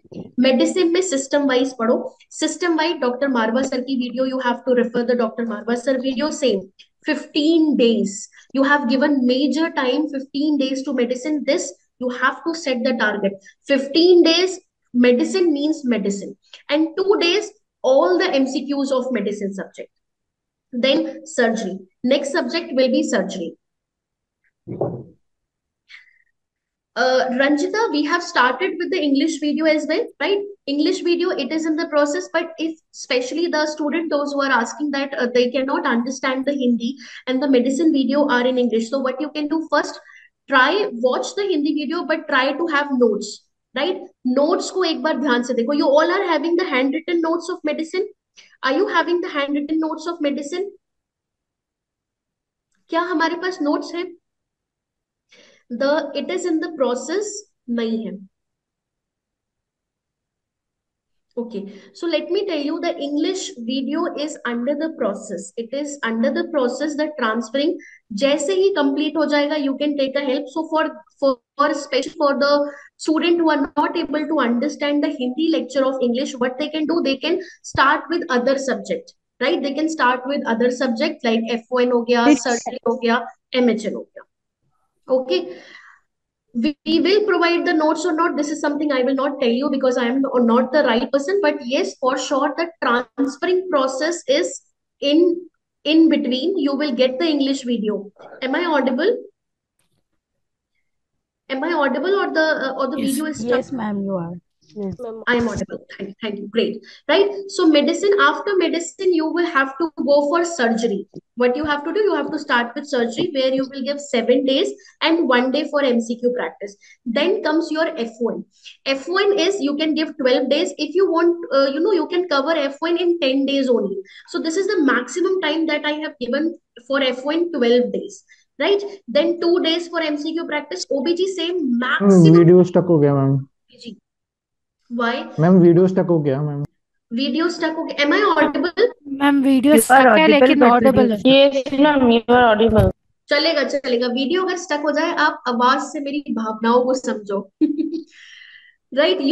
Speaker 4: Medicine में system wise पढ़ो. System wise, Dr. Marwa sir की video, you have to refer the Dr. Marwa sir video. Same. 15 days. You have given major time, 15 days to medicine. This you have to set the target. 15 days medicine means medicine, and 2 days all the MCQs of medicine subject. Then surgery. Next subject will be surgery. Ranjita, we have started with the English video as well, right? English video, it is in the process, but if especially the student, those who are asking that they cannot understand the Hindi and the medicine video are in English. So what you can do first, try watch the Hindi video, but try to have notes, right? Notes को एक बार ध्यान से देखो. You all are having the handwritten notes of medicine. Are you having the handwritten notes of medicine? क्या हमारे पास notes है? It is in the process नहीं है. Okay, so let me tell you, the English video is under the process. It is under the process that transferring. जैसे ही complete हो जाएगा, you can take a help. So for especially for the student who are not able to understand the Hindi lecture of English, what they can do, they can start with other subject, right? They can start with other subject like F1 हो गया, surgery हो गया, MHN हो गया. Okay, we will provide the notes or not, this is something I will not tell you because I am not the right person, but yes, for sure the transferring process is in in between. You will get the English video. Am I audible? Am I audible, or the
Speaker 3: Yes.
Speaker 4: video is stuck?
Speaker 2: Yes, ma'am, you are. Yes.
Speaker 4: I am audible. Thank you. Great. Right. So medicine, after medicine, you will have to go for surgery. What you have to do, you have to start with surgery where you will give 7 days and 1 day for MCQ practice. Then comes your F1. F1 is you can give 12 days. If you want, you can cover F1 in 10 days only. So this is the maximum time that I have given for F1, 12 days. Right. Then 2 days for MCQ practice. OBG same maximum.
Speaker 5: Video stuck हो गया ma'am.
Speaker 4: OBG. Why?
Speaker 5: Ma'am video stuck हो गया ma'am.
Speaker 4: Video stuck. Okay. Am I audible?
Speaker 3: Ma'am video
Speaker 2: You are
Speaker 3: stuck है
Speaker 2: audible,
Speaker 3: लेकिन
Speaker 2: but
Speaker 3: audible है.
Speaker 2: video-
Speaker 6: Yes, ma'am, you are audible.
Speaker 4: चलेगा चलेगा. Video अगर स्टक हो जाए, आप आवाज से मेरी भावनाओं को समझो. Right?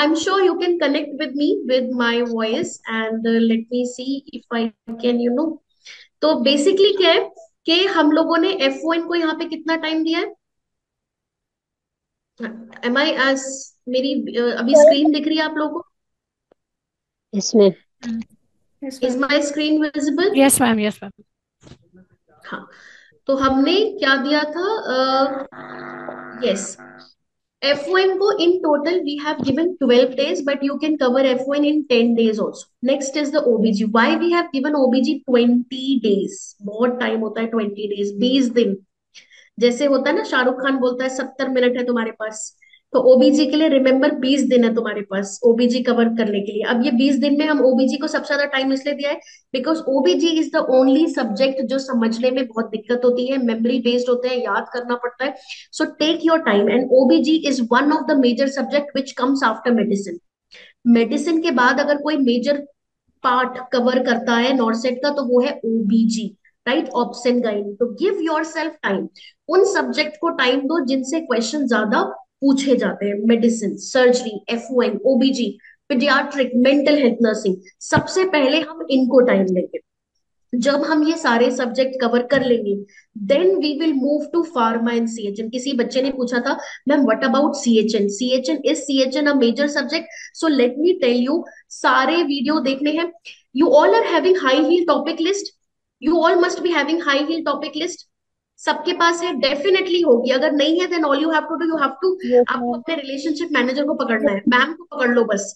Speaker 4: I'm sure you can connect with me with my voice, and let me see if I can. तो बेसिकली क्या है कि हम लोगों ने F1 को यहाँ पे कितना टाइम दिया है? Am I as मेरी अभी स्क्रीन दिख रही है आप लोगों को?
Speaker 6: Yes, ma'am.
Speaker 4: Is my screen visible?
Speaker 3: Yes ma'am, yes ma'am.
Speaker 4: हाँ, तो हमने क्या दिया था? Yes, F1 को in total we have given 12 days, but you can cover F1 in 10 days also. Next is the OBG. Why we have given OBG 20 days? बहुत time होता है 20 days, 20 दिन. जैसे होता है ना, शाहरुख खान बोलता है 70 मिनट है तुम्हारे पास, तो ओबीजी के लिए रिमेंबर 20 दिन है तुम्हारे पास ओबीजी कवर करने के लिए. अब ये 20 दिन में हम ओबीजी को सबसे ज्यादा टाइम इसलिए दिया है because ओबीजी is the only subject जो समझने में बहुत दिक्कत होती है, मेमोरी बेस्ड होते हैं, याद करना पड़ता है. So take your time, and OBG is one of the major subject which comes after medicine. Medicine के बाद अगर कोई मेजर पार्ट कवर करता है नॉर्सेट का तो वो है ओबीजी, राइट? Option guide. तो गिव योर सेल्फ टाइम, उन सब्जेक्ट को टाइम दो जिनसे क्वेश्चन ज्यादा पूछे जाते हैं. Medicine, surgery, F1, ओबीजी, paediatric, mental health, nursing, सबसे पहले हम इनको टाइम देंगे. जब हम ये सारे सब्जेक्ट कवर कर लेंगे, then we will move to pharma and CHN. किसी बच्चे ने पूछा था, ma'am what about CHN? CHN a major subject? So let me tell you, सारे वीडियो देखने हैं. You all are having high yield topic list. You all must be having high yield topic list. सबके पास है? Definitely होगी. अगर नहीं है then all you have to do, आपको अपने रिलेशनशिप मैनेजर को पकड़ना है, मैम को पकड़ लो बस.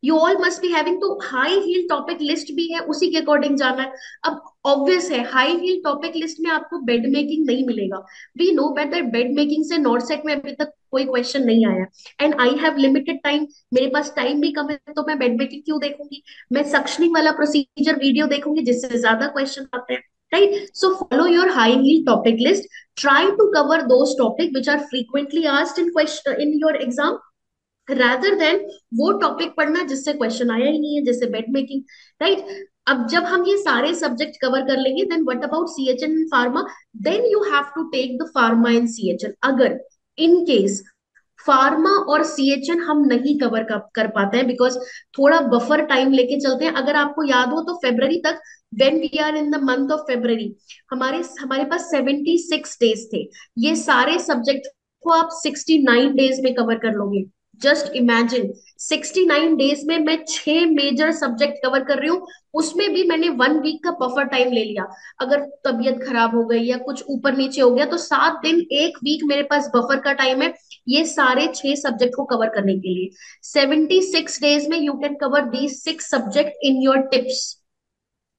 Speaker 4: You all must be having, तो हाई हील टॉपिक लिस्ट भी है, उसी के अकॉर्डिंग जाना है. अब ऑब्वियस है, हाई हील टॉपिक लिस्ट में आपको बेड मेकिंग नहीं मिलेगा. We know that bed making से नॉर्थ सेट में अभी तक कोई क्वेश्चन नहीं आया, and I have limited time. मेरे पास टाइम भी कम है, तो मैं बेड मेकिंग क्यों देखूंगी? मैं सक्शनिंग वाला प्रोसीजर वीडियो देखूंगी जिससे ज्यादा क्वेश्चन आते हैं, right? So follow your high heel topic list. Try to cover those topics which are frequently asked in your exam, rather than वो टॉपिक पढ़ना जिससे क्वेश्चन आया ही नहीं है, जैसे बेड मेकिंग, राइट? अब जब हम ये सारे सब्जेक्ट कवर कर लेंगे, then what about CHN and pharma? Then you have to take the pharma and CHN. अगर इन केस फार्मा और सीएचएन हम नहीं कवर कर पाते हैं, बिकॉज थोड़ा बफर टाइम लेके चलते हैं. अगर आपको याद हो तो फेब्रवरी तक, when we are in the month of February, हमारे पास 76 डेज थे. ये सारे सब्जेक्ट को आप 69 डेज में कवर कर लोगे. जस्ट इमेजिन, 69 डेज में मैं 6 मेजर सब्जेक्ट कवर कर रही हूँ. उसमें भी मैंने 1 वीक का बफर टाइम ले लिया. अगर तबीयत खराब हो गई या कुछ ऊपर नीचे हो गया तो 7 दिन, 1 वीक मेरे पास बफर का टाइम है ये सारे 6 सब्जेक्ट को कवर करने के लिए. 76 डेज में you can cover these 6 subject in your tips,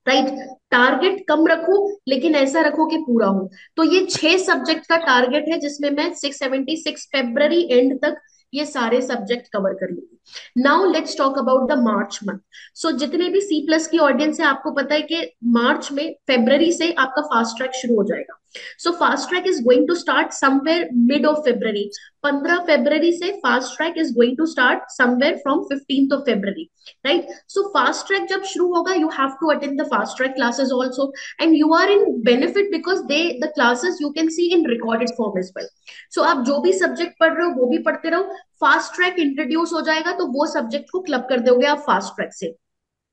Speaker 4: right? Target कम रखो लेकिन ऐसा रखो कि पूरा हो. तो ये 6 सब्जेक्ट का टारगेट है जिसमें मैं 676 फेब्रवरी एंड तक ये सारे सब्जेक्ट कवर कर लूंगी. Now let's talk about the March month. So जितने भी सी प्लस की ऑडियंस है, आपको पता है कि मार्च में, फेब्रवरी से आपका फास्ट ट्रैक शुरू हो जाएगा। So fast track is going to start somewhere mid of February. 15 फरवरी से fast track is going to start somewhere from 15 February, right? So fast track जब शुरू होगा, you have to attend the fast track classes also, and you are in benefit because they the classes you can see in recorded form as well. So आप जो भी subject पढ़ रहे हो वो भी पढ़ते रहो। फास्ट ट्रैक इंट्रोड्यूस हो जाएगा तो वो सब्जेक्ट को क्लब कर दोगे आप फास्ट ट्रैक से।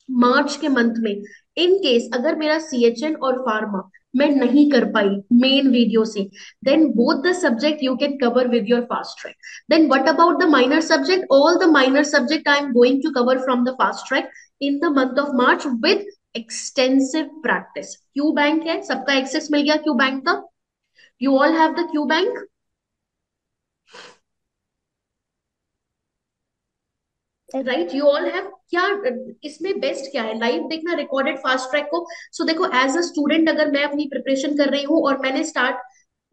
Speaker 4: मार्च के मंथ में इन केस अगर मेरा सीएचएन और फार्मा मैं नहीं कर पाई मेन वीडियो से, then both the subject you can cover with your fast track. Then what about the minor subject? All the minor subject I am going to cover from the fast track in the month of March with extensive practice. Q bank है, सबका access मिल गया Q bank का? You all have the Q bank, right? You all have. क्या इसमें best क्या है? Live देखना, रिकॉर्डेड फास्ट ट्रैक को। सो देखो, एज अ स्टूडेंट अगर मैं अपनी प्रिपरेशन कर रही हूँ और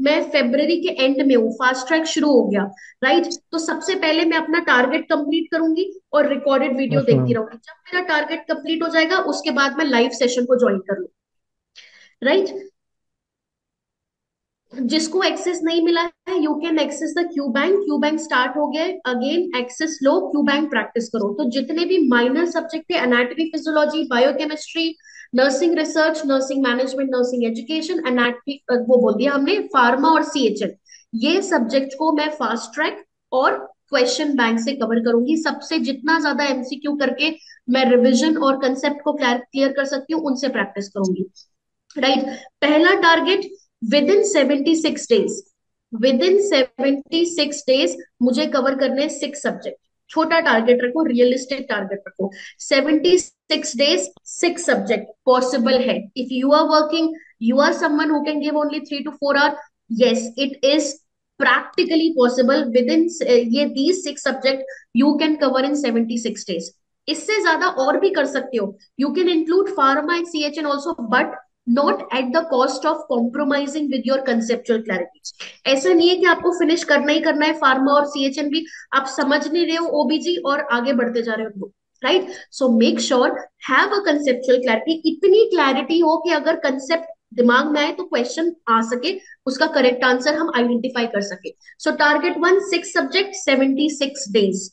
Speaker 4: मैं फेब्रवरी के एंड में हूँ, फास्ट ट्रैक शुरू हो गया, राइट? तो सबसे पहले मैं अपना टारगेट कंप्लीट करूंगी और रिकॉर्डेड वीडियो
Speaker 5: यस
Speaker 4: देखती
Speaker 5: मैम।
Speaker 4: रहूंगी। जब मेरा टारगेट कंप्लीट हो जाएगा उसके बाद मैं लाइव सेशन को ज्वाइन कर लूँ, राइट? जिसको एक्सेस नहीं मिला है, you can access the Q bank. Q bank start हो गया, अगेन एक्सेस लो, क्यू बैंक प्रैक्टिस करो। तो जितने भी माइनर सब्जेक्ट है, anatomy, physiology, biochemistry, nursing research, nursing management, nursing education, anatomy, वो बोल दिया हमने, फार्मा और सीएचएन, ये सब्जेक्ट को मैं फास्ट ट्रैक और क्वेश्चन बैंक से कवर करूंगी। सबसे जितना ज्यादा एमसीक्यू करके मैं रिविजन और कंसेप्ट को क्लियर कर सकती हूँ, उनसे प्रैक्टिस करूंगी, राइट? पहला target, with in 76 days, with in 76 days मुझे कवर करने 6 सब्जेक्ट। छोटा टारगेट रखो, रियलिस्टिक टारगेट रखो। 76 डेज, 6 सब्जेक्ट पॉसिबल है। If you are working, you are someone who can give only 3 to 4 hour, yes it is practically possible within ये these 6 subject you can cover in 76 days। इससे ज्यादा और भी कर सकते हो, you can include pharma and CHN also, but not at the cost of compromising with your conceptual clarity. ऐसा नहीं है कि आपको फिनिश करना ही करना है फार्मा और सीएचएन भी, आप समझ नहीं रहे हो ओबीजी और आगे बढ़ते जा रहे हो, right? So make sure have a conceptual clarity. इतनी क्लैरिटी हो कि अगर कंसेप्ट दिमाग में आए तो क्वेश्चन आ सके, उसका करेक्ट आंसर हम आइडेंटिफाई कर सके। सो target 1, 6 subject, 76 days।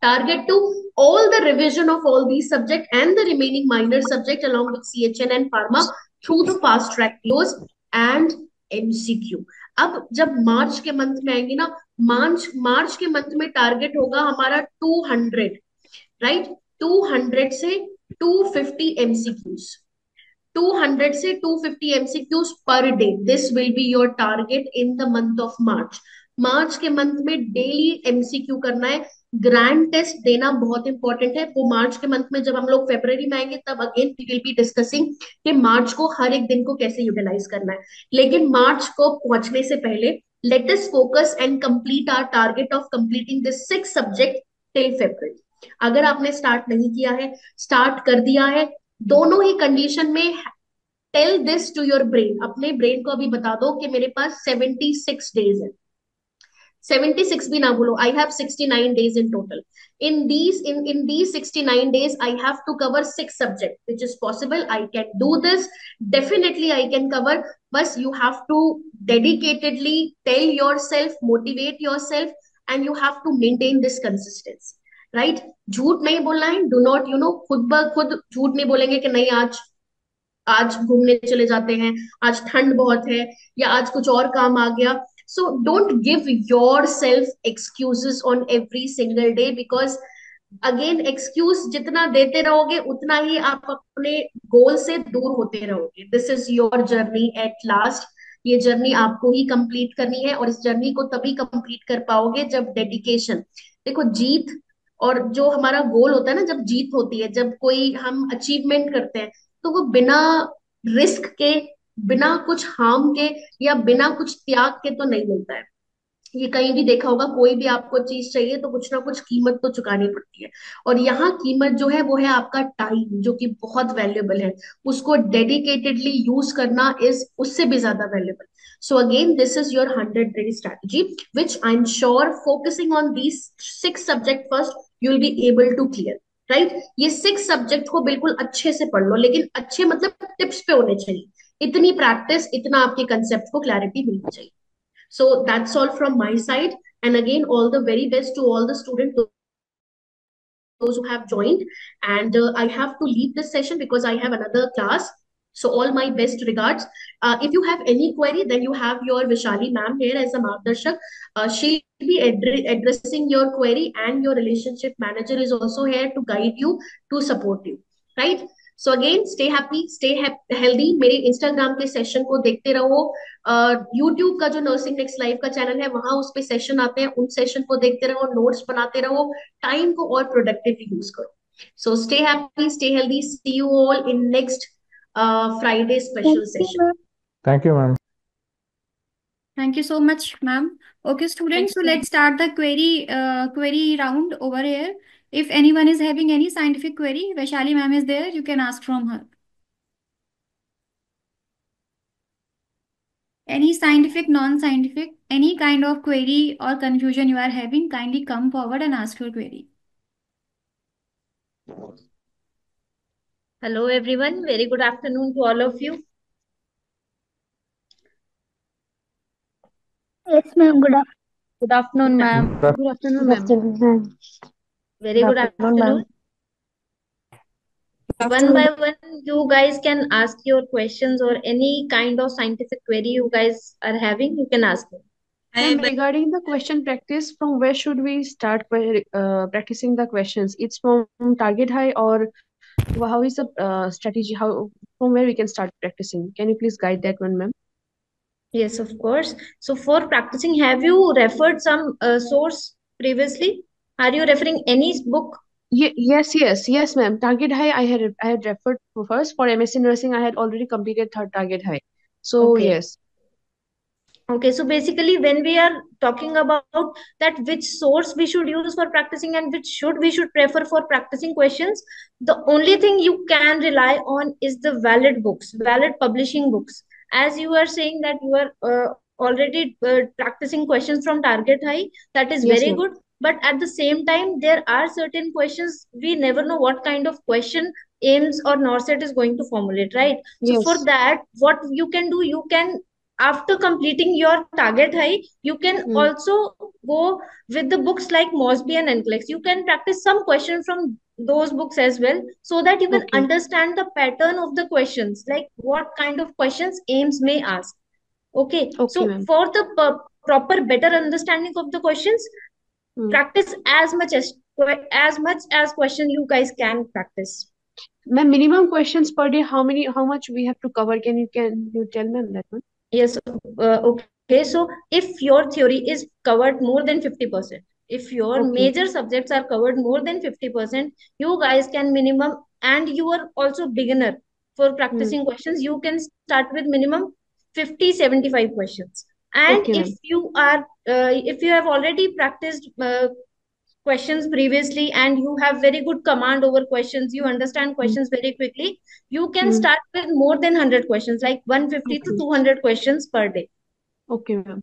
Speaker 4: Target 2, all the revision of all these subject and the remaining minor subject along with CHN and Pharma through the fast track videos and MCQ। अब जब मार्च के month में आएंगे ना, मार्च के मंथ में टारगेट होगा हमारा 200, राइट? 200 से 250 एमसीक्यूज, 200 से 250 MCQs per day, this will be your target in the month of March. March के मंथ में डेली एमसीक्यू करना है। ग्रैंड टेस्ट देना बहुत इंपॉर्टेंट है। वो मार्च के मंथ में, जब हम लोग फेब्रवरी में आएंगे तब again we will be discussing कि मार्च को हर एक दिन को कैसे यूटिलाइज करना है। लेकिन मार्च को पहुंचने से पहले let us focus and complete our target of completing this 6 subject till February. अगर आपने स्टार्ट नहीं किया है, स्टार्ट कर दिया है, दोनों ही कंडीशन में tell this to your brain. अपने ब्रेन को अभी बता दो कि मेरे पास 76 डेज है। 76 भी ना बोलो, I have 69 days in total। In these 69 days I have to cover 6 subject, which is possible, I can do this, definitely I can cover। बस you have to dedicatedly tell yourself, motivate yourself, and you have to maintain this consistency, right? झूठ नहीं बोलना है, do not खुद ब खुद झूठ नहीं बोलेंगे कि नहीं आज आज घूमने चले जाते हैं, आज ठंड बहुत है, या आज कुछ और काम आ गया। So don't give your self excuses on every single day, because again excuse जितना देते रहोगे उतना ही आप अपने गोल से दूर होते रहोगे। This is your journey at last. ये जर्नी आपको ही कंप्लीट करनी है, और इस जर्नी को तभी कंप्लीट कर पाओगे जब डेडिकेशन, देखो जीत और जो हमारा गोल होता है ना, जब जीत होती है, जब कोई हम अचीवमेंट करते हैं, तो वो बिना रिस्क के, बिना कुछ हार्म के, या बिना कुछ त्याग के तो नहीं मिलता है। ये कहीं भी देखा होगा, कोई भी आपको चीज चाहिए तो कुछ ना कुछ कीमत तो चुकानी पड़ती है, और यहाँ कीमत जो है वो है आपका टाइम, जो कि बहुत वैल्यूएबल है। उसको डेडिकेटेडली यूज करना इज उससे भी ज्यादा valuable. So again this is your 100 day strategy, which I'm sure focusing on these 6 subject first, you will be able to clear, right. ये 6 सब्जेक्ट को बिल्कुल अच्छे से पढ़ लो, लेकिन अच्छे मतलब टिप्स पे होने चाहिए, इतनी प्रैक्टिस, इतना आपके कंसेप्ट को क्लैरिटी मिलनी चाहिए। So that's all from my side. And again, all the very best to all the students, those who have joined. And I have to leave this session because I have another class. So all my best regards. If you have any query, then you have your Vishali ma'am here as a Margdarshak. She'll be addressing your query, and your relationship manager is also here to guide you, to support you, right? So again, stay happy, stay healthy. मेरे Instagram के session को देखते रहो। YouTube का जो nursing next life का channel है, वहां उस पे सेशन आते हैं, उन सेशन को देखते रहो, नोट्स बनाते रहो, टाइम को और प्रोडक्टिवली यूज करो। So stay happy, stay healthy, see you all in next Friday special session.
Speaker 5: Thank you ma'am.
Speaker 1: Thank you so much, ma'am. Okay, students, so let's start the query round over here. If anyone is having any scientific query, Vaishali ma'am is there. You can ask from her. Any scientific, non-scientific, any kind of query or confusion you are having, kindly come forward and ask your query.
Speaker 7: Hello everyone, very good afternoon to all of you.
Speaker 8: Yes, ma'am.
Speaker 7: Good afternoon, ma'am.
Speaker 5: Good
Speaker 3: afternoon,
Speaker 6: Good afternoon, ma'am.
Speaker 7: Very good afternoon. One by one, you guys can ask your questions or any kind of scientific query you guys are having, you can ask me.
Speaker 9: Ma'am, regarding the question practice, from where should we start practicing the questions? It's from target high, or how is the strategy? How, from where we can start practicing? Can you please guide that one, ma'am?
Speaker 7: Yes, of course. So for practicing, have you referred some source previously? Are you referring any book?
Speaker 9: Yes, ma'am. Target high, I had referred to first. For MSc nursing, I had already completed third target high. So
Speaker 7: Okay.
Speaker 9: yes.
Speaker 7: Okay, so basically when we are talking about that which source we should use for practicing and which we should prefer for practicing questions, the only thing you can rely on is the valid books, valid publishing books. As you are saying that you are already practicing questions from target high, that is
Speaker 9: Yes,
Speaker 7: very
Speaker 9: ma'am.
Speaker 7: good. But at the same time, there are certain questions we never know what kind of question AIMS or NORCET is going to formulate, right? So for
Speaker 9: Yes.
Speaker 7: that, what you can do, you can, after completing your target high, you can
Speaker 9: Hmm.
Speaker 7: also go with the books like Mosby and NCLEX. You can practice some questions from those books as well, so that you can
Speaker 9: Okay.
Speaker 7: understand the pattern of the questions, like what kind of questions AIMS may ask. Okay,
Speaker 9: Okay,
Speaker 7: so
Speaker 9: ma'am.
Speaker 7: for the proper better understanding of the questions,
Speaker 9: Hmm.
Speaker 7: practice as much as question you guys can practice.
Speaker 9: Ma'am, minimum questions per day, how much we have to cover? Can you tell me that one?
Speaker 7: Yes, okay. So if your theory is covered more than 50%, if your
Speaker 9: Okay.
Speaker 7: major subjects are covered more than 50%, you guys can minimum, and you are also beginner for practicing questions, you can start with minimum 50, 75 questions. And
Speaker 9: Okay,
Speaker 7: if
Speaker 9: ma'am.
Speaker 7: if you have already practiced questions previously and you have very good command over questions, you understand questions very quickly, you can
Speaker 9: Hmm.
Speaker 7: start with more than 100 questions, like 150 to
Speaker 9: Okay.
Speaker 7: 200 questions per day.
Speaker 9: Okay, ma'am.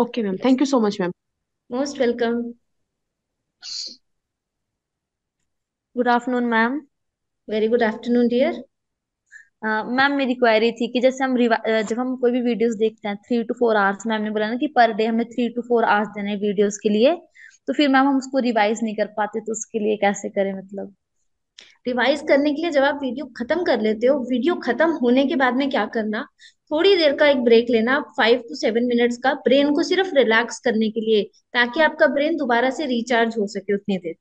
Speaker 9: Okay, ma'am. Thank you so much, ma'am.
Speaker 7: Most welcome.
Speaker 10: Good afternoon ma'am.
Speaker 7: Very good afternoon, dear.
Speaker 10: Ma'am मेरी query थी कि जैसे जब हम कोई भी videos देखते हैं 3 to 4 आवर्स, मैम ने बोला ना कि पर डे हमें 3 to 4 आवर्स देने हैं वीडियोस के लिए, तो फिर मैम हम उसको रिवाइज नहीं कर पाते, तो उसके लिए कैसे करें मतलब?
Speaker 7: रिवाइज करने के लिए जब आप वीडियो खत्म कर लेते हो, वीडियो खत्म होने के बाद में क्या करना, थोड़ी देर का एक ब्रेक लेना, 5 to 7 मिनट्स का, ब्रेन को सिर्फ रिलैक्स करने के लिए, ताकि आपका ब्रेन दोबारा से रिचार्ज हो सके उतनी देर।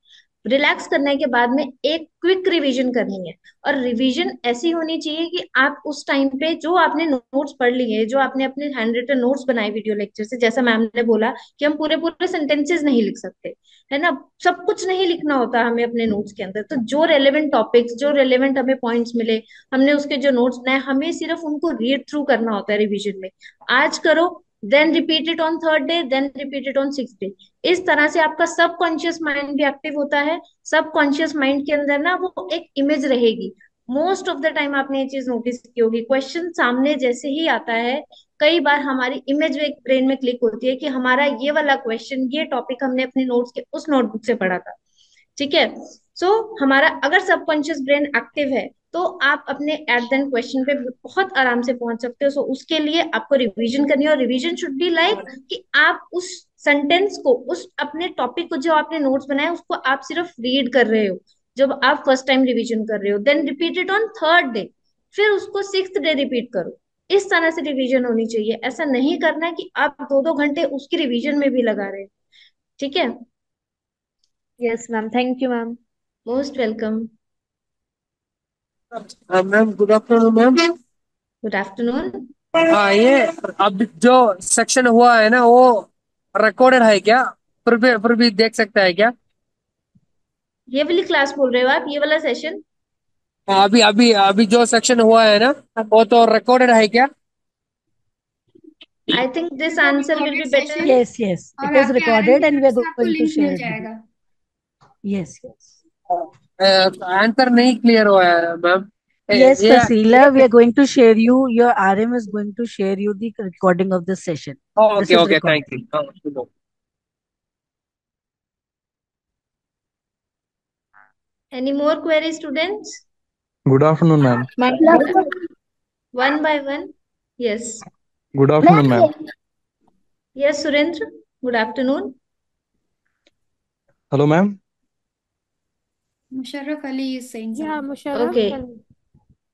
Speaker 7: रिलैक्स करने के बाद में एक क्विक रिवीजन करनी है, और रिवीजन ऐसी होनी चाहिए कि आप उस टाइम पे जो आपने नोट्स पढ़ लिए, जो आपने अपने हैंड रिटन नोट्स बनाए वीडियो लेक्चर से, जैसा मैम ने बोला कि हम पूरे पूरे सेंटेंसेस नहीं लिख सकते, है ना, सब कुछ नहीं लिखना होता हमें अपने नोट्स के अंदर, तो जो रेलेवेंट टॉपिक्स, जो रेलेवेंट हमें पॉइंट्स मिले, हमने उसके जो नोट्स बनाए, हमें सिर्फ उनको रीड थ्रू करना होता है रिवीजन में। आज करो, then repeat it on third day, then repeat it on six day. इस तरह से आपका सबकॉन्शियस माइंड भी एक्टिव होता है। सबकॉन्शियस माइंड के अंदर ना वो एक इमेज रहेगी। मोस्ट ऑफ द टाइम आपने ये चीज नोटिस की होगी, क्वेश्चन सामने जैसे ही आता है, कई बार हमारी इमेज एक ब्रेन में क्लिक होती है कि हमारा ये वाला क्वेश्चन, ये टॉपिक हमने अपने नोट्स के उस नोटबुक से पढ़ा था। ठीक है। सो हमारा अगर सबकॉन्शियस ब्रेन एक्टिव है तो आप अपने एट देन क्वेश्चन पे बहुत आराम से पहुंच सकते हो। सो उसके लिए आपको रिवीजन करनी है, और रिवीजन शुड बी लाइक कि आप उस सेंटेंस को, उस अपने टॉपिक को जो आपने नोट्स बनाए उसको आप सिर्फ रीड कर रहे हो जब आप फर्स्ट टाइम रिवीजन कर रहे हो, then repeat it on third day, फिर उसको सिक्स्थ डे रिपीट करो। इस तरह से रिवीजन होनी चाहिए। ऐसा नहीं करना है कि आप 2-2 घंटे उसकी रिवीजन में भी लगा रहे हो। ठीक है।
Speaker 10: Yes ma'am, thank you ma'am.
Speaker 7: Most welcome.
Speaker 8: Ma'am good afternoon ma'am.
Speaker 7: Good afternoon.
Speaker 8: हाँ ये अब जो सेक्शन हुआ है ना वो रिकॉर्डेड है क्या? फिर भी देख सकता है क्या?
Speaker 7: ये वाली क्लास बोल रहे हो आप, ये वाला सेशन?
Speaker 8: हाँ, अभी अभी अभी जो सेक्शन हुआ है ना वो तो रिकॉर्डेड है क्या?
Speaker 7: आई थिंक दिस
Speaker 1: वो
Speaker 7: answer will
Speaker 1: recorded
Speaker 7: be better.
Speaker 1: Session
Speaker 2: Yes, yes.
Speaker 1: और
Speaker 2: It is
Speaker 1: आपके आरएम
Speaker 2: recorded
Speaker 1: की
Speaker 2: and we
Speaker 1: तरफ
Speaker 2: are
Speaker 1: से आपको
Speaker 2: going to
Speaker 1: link
Speaker 2: share
Speaker 1: mill
Speaker 2: it with you.
Speaker 1: जाएगा।
Speaker 2: Yes, yes.
Speaker 8: आंसर नहीं क्लियर हुआ है मैम।
Speaker 2: Yes,
Speaker 8: ये
Speaker 2: Fasila, we are going to share you. Your RM is going to share you the recording of this session. This
Speaker 8: okay
Speaker 2: is
Speaker 8: okay
Speaker 2: recorded.
Speaker 8: Thank you.
Speaker 7: Any more query students?
Speaker 11: Good afternoon, ma'am.
Speaker 7: One by one. Yes.
Speaker 11: Good afternoon, ma'am.
Speaker 7: Yes Surendra, good afternoon.
Speaker 11: Hello, ma'am.
Speaker 1: Musharraf Ali is saying
Speaker 3: या
Speaker 1: something.
Speaker 3: Musharraf
Speaker 7: okay.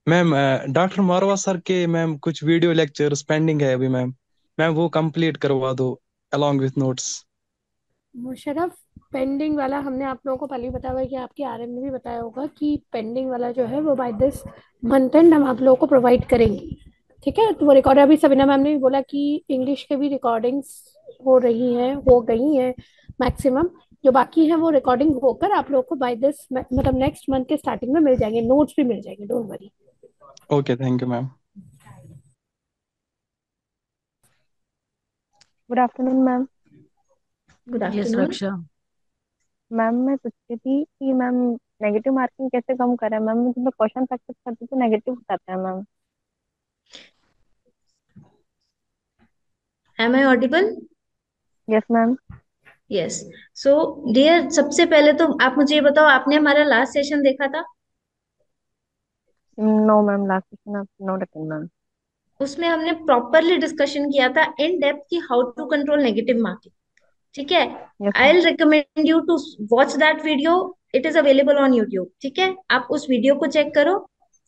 Speaker 11: Ma'am doctor Marwa sir के ma'am कुछ video lectures pending है अभी ma'am. Ma'am वो complete करवा दो along with notes.
Speaker 3: Musharraf, pending वाला हमने आप लोगों को पहले ही बताया हुआ है कि आपके आरएम ने भी बताया होगा कि पेंडिंग वाला जो है वो बाय दिस मंथ एंड हम आप लोगों को प्रोवाइड करेंगे। ठीक है, तो वो रिकॉर्ड अभी सबीना मैम ने भी बोला कि इंग्लिश के भी रिकॉर्डिंग्स हो रही हैं, हो गई हैं मैक्सिमम। जो बाकी है वो रिकॉर्डिंग होकर आप लोगों को बाय दिस मतलब नेक्स्ट मंथ के स्टार्टिंग में मिल जाएंगे, नोट्स भी मिल जाएंगे, don't worry.
Speaker 11: Okay, thank you, ma'am.
Speaker 12: Good afternoon ma'am.
Speaker 7: Good
Speaker 2: Yes,
Speaker 7: afternoon.
Speaker 2: Raksha.
Speaker 12: Ma'am मैं पूछ रही थी कि मैम नेगेटिव मार्किंग कैसे कम करें मैम? जब मैं क्वेश्चन प्रैक्टिस करती हूँ तो नेगेटिव हो जाता है ma'am.
Speaker 7: Am I audible?
Speaker 12: Yes ma'am.
Speaker 7: Yes. So dear, सबसे पहले तो आप मुझे ये बताओ, आपने हमारा लास्ट सेशन देखा था?
Speaker 12: नो मैम, लास्ट क्वेश्चन आप नॉट अटेंड मैम।
Speaker 7: उसमें हमने प्रॉपरली डिस्कशन किया था इन डेप्थ कि how to control negative marking. ठीक है।
Speaker 12: Yes
Speaker 7: I
Speaker 12: ma'am.
Speaker 7: Will recommend you to watch that video. It is available on YouTube. ठीक है, आप उस वीडियो को चेक करो।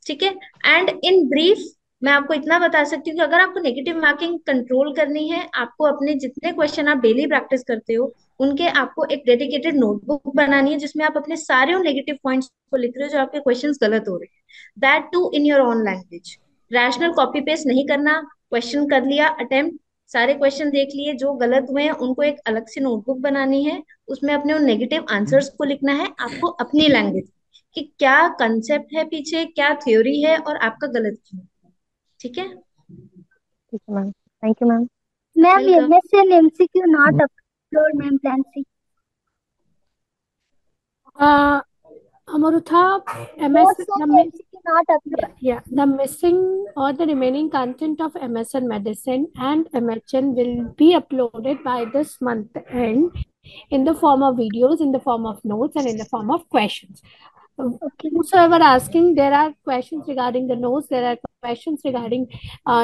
Speaker 7: ठीक है। एंड इन ब्रीफ मैं आपको इतना बता सकती हूँ कि अगर आपको नेगेटिव मार्किंग कंट्रोल करनी है, आपको अपने जितने क्वेश्चन आप डेली प्रैक्टिस करते हो उनके आपको एक डेडिकेटेड नोटबुक बनानी है जिसमें आप अपने सारे नेगेटिव पॉइंट्स को लिख रहे हो जो आपके क्वेश्चंस गलत हो रहे हैं, that too in your own language. Rational copy paste नहीं करना। क्वेश्चन कर लिया अटेम्प्ट, सारे क्वेश्चन देख लिए, जो गलत हुए हैं उनको एक अलग से नोटबुक बनानी है, उसमें अपने उन नेगेटिव आंसर्स को लिखना है आपको अपनी लैंग्वेज कि क्या कंसेप्ट है पीछे, क्या थ्योरी है और आपका गलत क्यों। ठीक है।
Speaker 12: ठीक है ma'am, thank you ma'am.
Speaker 13: Ma'am
Speaker 7: welcome.
Speaker 13: MSL MCQ not upload ma'am plan C।
Speaker 3: Amrutha, MS,
Speaker 13: Notes of MCQ not upload।
Speaker 3: the missing or the remaining content of MSN Medicine and MHN will be uploaded by this month end in the form of videos, in the form of notes, and in the form of questions.
Speaker 13: Okay।
Speaker 3: Whosoever asking, there are questions regarding the notes, there are questions regarding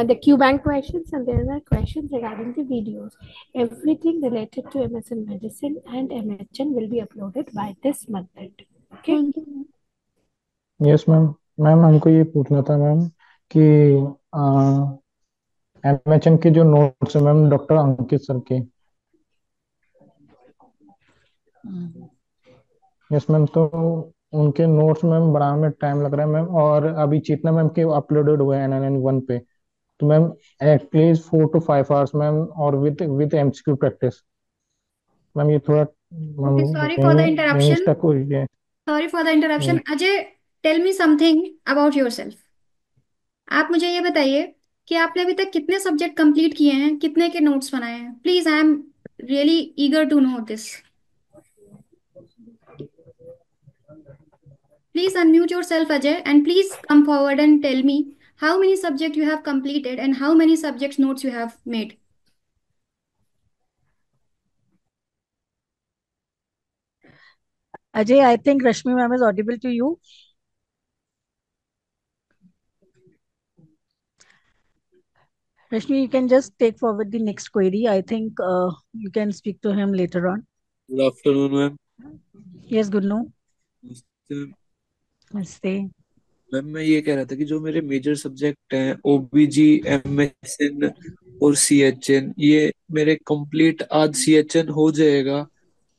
Speaker 3: the Q bank questions, and there are questions regarding the videos. Everything related to MSN Medicine and MHN will be uploaded by this month end. Okay.
Speaker 13: Thank you ma'am.
Speaker 5: Yes ma'am. Ma'am हमको ये पूछना था ma'am कि MHN के जो notes है ma'am doctor अंकित sir के। Yes ma'am, तो उनके नोट्स मैम बनाने में टाइम लग रहा है मैम, और अभी चेतना मैम के अपलोडेड हुए हैं NNN1 पे, तो ma'am at least 4 to 5 hours ma'am, और विद एमसीक्यू प्रैक्टिस। मैम ये थोड़ा ma'am
Speaker 1: okay, sorry for the
Speaker 5: यहीं
Speaker 1: इंटरप्शन।
Speaker 5: स्टक हो रही है।
Speaker 1: Sorry for the interruption. Ajay, tell me something about yourself. आप मुझे ये बताइए कि आपने अभी तक कितने सब्जेक्ट कंप्लीट किए हैं, कितने के नोट्स बनाए हैं। Please, I am really eager to know this. Please unmute yourself, Ajay, and please come forward and tell me how many subjects you have completed and how many subjects notes you have made.
Speaker 2: Ajay, I think Rashmi ma'am is audible to you. Rashmi, you can just take forward the next query. I think you can speak to him later on.
Speaker 14: Good afternoon ma'am.
Speaker 2: Yes, Gunu.
Speaker 14: Ma'am
Speaker 2: Namaste.
Speaker 14: मैं ये कह रहा था कि जो मेरे major subject हैं ओबीजी, MSN और सीएचएन, ये मेरे कंप्लीट आज सीएचएन हो जाएगा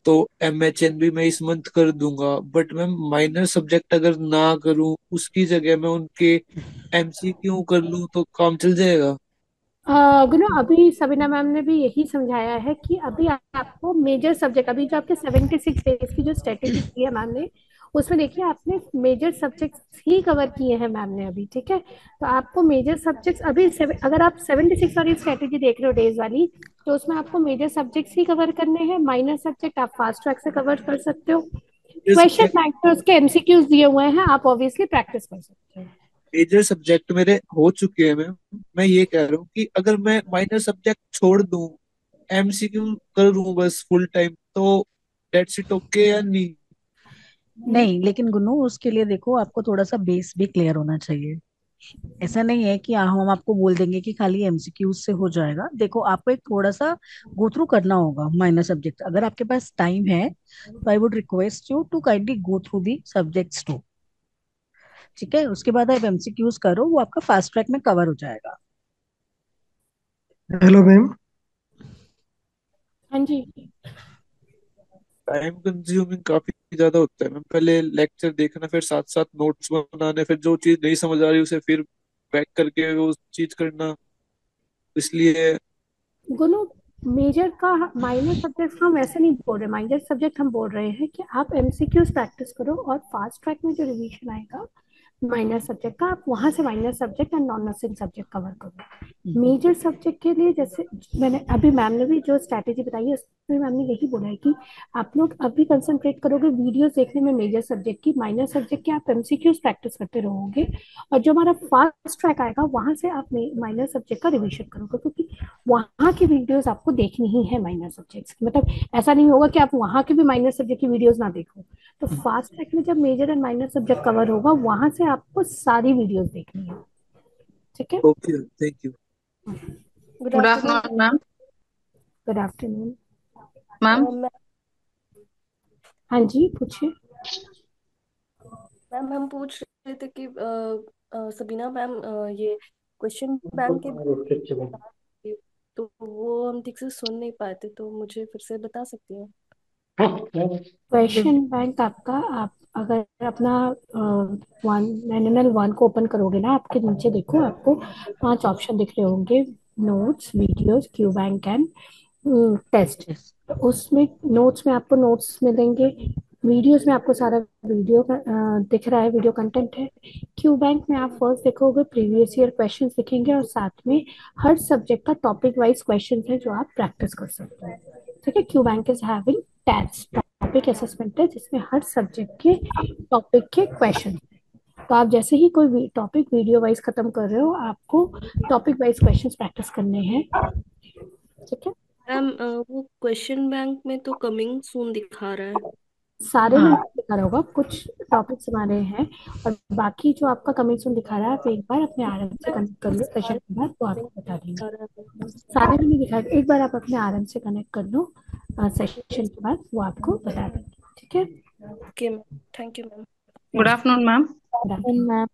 Speaker 14: तो एमएचएन भी मैं इस मंथ कर दूंगा। बट मैम माइनर सब्जेक्ट अगर ना करूं, उसकी जगह मैं उनके एमसीक्यू कर लूं तो काम चल जाएगा।
Speaker 3: गुरु अभी सबीना मैम ने भी यही समझाया है कि अभी आपको मेजर सब्जेक्ट, अभी जो आपके 76 डेज की जो स्ट्रेटेजी दी है मैम ने, उसमें देखिए आपने मेजर सब्जेक्ट्स ही कवर किए हैं मैम ने अभी। ठीक है, तो आपको मेजर सब्जेक्ट्स अभी अगर आप 76 वाली स्ट्रेटेजी देख रहे हो डेज वाली, तो उसमें आपको मेजर सब्जेक्ट्स ही कवर करने हैं। माइनर सब्जेक्ट आप फास्ट ट्रैक से कवर कर सकते हो। क्वेश्चन बैंक में उसके एमसीक्यूज दिए हुए हैं, आप ऑब्वियसली प्रैक्टिस कर सकते हो।
Speaker 14: मेजर सब्जेक्ट मेरे हो चुके हैं मैम। मैं ये कह रहा हूँ कि अगर मैं माइनर सब्जेक्ट छोड़ दूं, एमसीक्यू कर लूं बस फुल टाइम, तो डेट्स इट ओके या नहीं?
Speaker 2: नहीं, लेकिन गुनु उसके लिए देखो आपको थोड़ा सा बेस भी क्लियर होना चाहिए। ऐसा नहीं है कि हम आपको बोल देंगे कि खाली एमसीक्यूज से हो जाएगा। देखो आपको एक थोड़ा सा गो थ्रू करना होगा माइनर सब्जेक्ट। अगर आपके पास टाइम है तो I would request you to kindly go through the subjects too. ठीक है, उसके बाद आप एमसीक्यूज करो, वो आपका फास्ट ट्रैक में कवर हो जाएगा।
Speaker 15: Hello ma'am.
Speaker 3: हाँ जी।
Speaker 14: टाइम कंज्यूमिंग काफी ज्यादा होता है मैम। पहले लेक्चर देखना, फिर साथ साथ नोट्स बनाने, फिर जो चीज नहीं समझ आ रही उसे फिर बैक करके वो चीज करना, इसलिए।
Speaker 3: गुरु मेजर का माइनर सब्जेक्ट हम ऐसे नहीं बोल रहे, माइनर सब्जेक्ट हम बोल रहे हैं कि आप एमसीक्यूज प्रैक्टिस करो और फास्ट ट्रैक में जो रिवीजन आएगा माइनर सब्जेक्ट का, आप वहां से minor subject and non nursing subject cover करो। मेजर सब्जेक्ट के लिए जैसे मैंने अभी मैम ने भी जो स्ट्रैटेजी बताई है उसमें मैम ने यही बोला है कि आप लोग अभी कंसंट्रेट करोगे वीडियोस देखने में मेजर सब्जेक्ट की, माइनर सब्जेक्ट के आप एमसीक्यूज प्रैक्टिस करते रहोगे, और जो हमारा फास्ट ट्रैक आएगा वहां से आप माइनर सब्जेक्ट का रिवीजन करोगे, क्योंकि वहां की वीडियोस आपको देखनी ही है माइनर सब्जेक्ट्स की। मतलब ऐसा नहीं होगा कि आप वहां के भी माइनर सब्जेक्ट की वीडियोस ना देखो। तो फास्ट ट्रैक में जब major and minor subject cover होगा वहां से आपको सारी वीडियोस देखनी है। ठीक है,
Speaker 14: okay, thank you.
Speaker 16: Good afternoon ma'am.
Speaker 3: Good afternoon
Speaker 16: ma'am
Speaker 12: ma'am
Speaker 3: हाँ जी पूछिए।
Speaker 12: मैम हम पूछ रहे थे कि सबीना मैम ये क्वेश्चन बैंक के बता रही थी, तो वो हम ठीक से सुन नहीं पाए थे, तो मुझे फिर से बता सकती हैं?
Speaker 3: क्वेश्चन बैंक आपका, आप अगर अपना NNL 1 को ओपन करोगे ना, आपके नीचे देखो आपको 5 ऑप्शन दिख रहे होंगे, notes, videos, Q bank and test. तो उसमें नोट्स में आपको नोट्स मिलेंगे, वीडियोस में आपको सारा वीडियो दिख रहा है, वीडियो कंटेंट है। क्यू बैंक में आप फर्स्ट देखोगे प्रीवियस ईयर क्वेश्चंस दिखेंगे, और साथ में हर सब्जेक्ट का टॉपिक वाइज क्वेश्चंस है जो आप प्रैक्टिस कर सकते हैं। ठीक है, Q bank is having टैट्स, topic assessment है, जिसमें हर सब्जेक्ट के टॉपिक के क्वेश्चन। तो आप जैसे ही कोई टॉपिक वीडियो वाइज खत्म कर रहे हो, आपको टॉपिक वाइज क्वेश्चंस प्रैक्टिस करने हैं। ठीक है
Speaker 12: मैम वो क्वेश्चन बैंक में तो कमिंग सून दिखा रहा है।
Speaker 3: सारे में दिखा रहा होगा, कुछ टॉपिक्स हमारे हैं, और बाकी जो आपका कमिंग सून दिखा रहा है आप एक बार अपने आरएम से कनेक्ट कर लो सेशन के बाद, तो आपको बता देंगे। सारे में नहीं दिखा रहा, एक बार आप अपने आरएम से कनेक्ट कर लो सेशन के बाद, वो आपको बता देंगे। ठीक है,
Speaker 12: okay ma'am, thank you ma'am.
Speaker 16: Good afternoon ma'am.
Speaker 10: Ma'am
Speaker 16: ma'am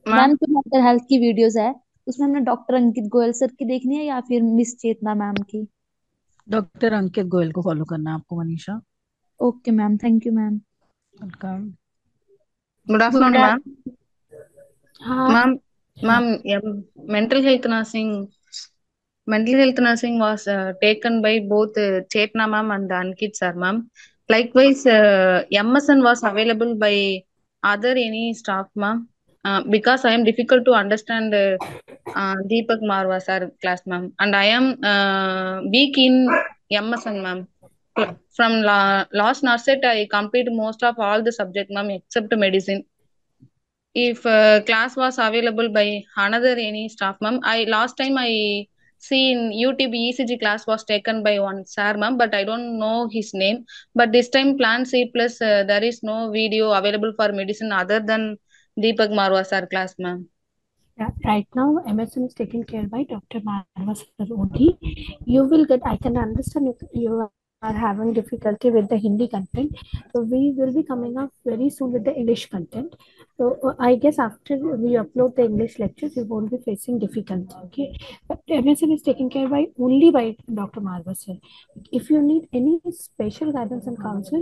Speaker 10: ma'am जो मेंटल हेल्थ की वीडियोस है उसमें हमने डॉक्टर अंकित गोयल सर की देखनी है या फिर मिस चेतना मैम की?
Speaker 2: डॉक्टर अंकित गोयल को फॉलो करना है आपको, Manisha.
Speaker 10: Okay ma'am, thank you ma'am.
Speaker 2: Welcome.
Speaker 16: Good afternoon ma'am.
Speaker 3: हाँ
Speaker 16: ma'am mental health nursing was taken by both Chetna ma'am and Ankit sir ma'am. Likewise, MSN was available by other any staff ma'am. Because I am difficult to understand Deepak Marwa sir class ma'am, and I am weak in MSN ma'am. From last nurset I complete most of all the subject ma'am except medicine. If class was available by another any staff ma'am, I last time I See, in UTB ECG class was taken by one sir, ma'am, but I don't know his name. But this time, Plan C plus, there is no video available for medicine other than Deepak Marwa sir class, ma'am.
Speaker 3: Yeah, right now MSN is taken care by Dr. Marwa sir only. You will get, I can understand if you are having difficulty with the Hindi content. So we will be coming up very soon with the English content. So I guess after we upload the English lectures, you won't be facing difficulty. Okay. But MSN is taken care by only by Dr. Marwa sir. If you need any special guidance and counsel,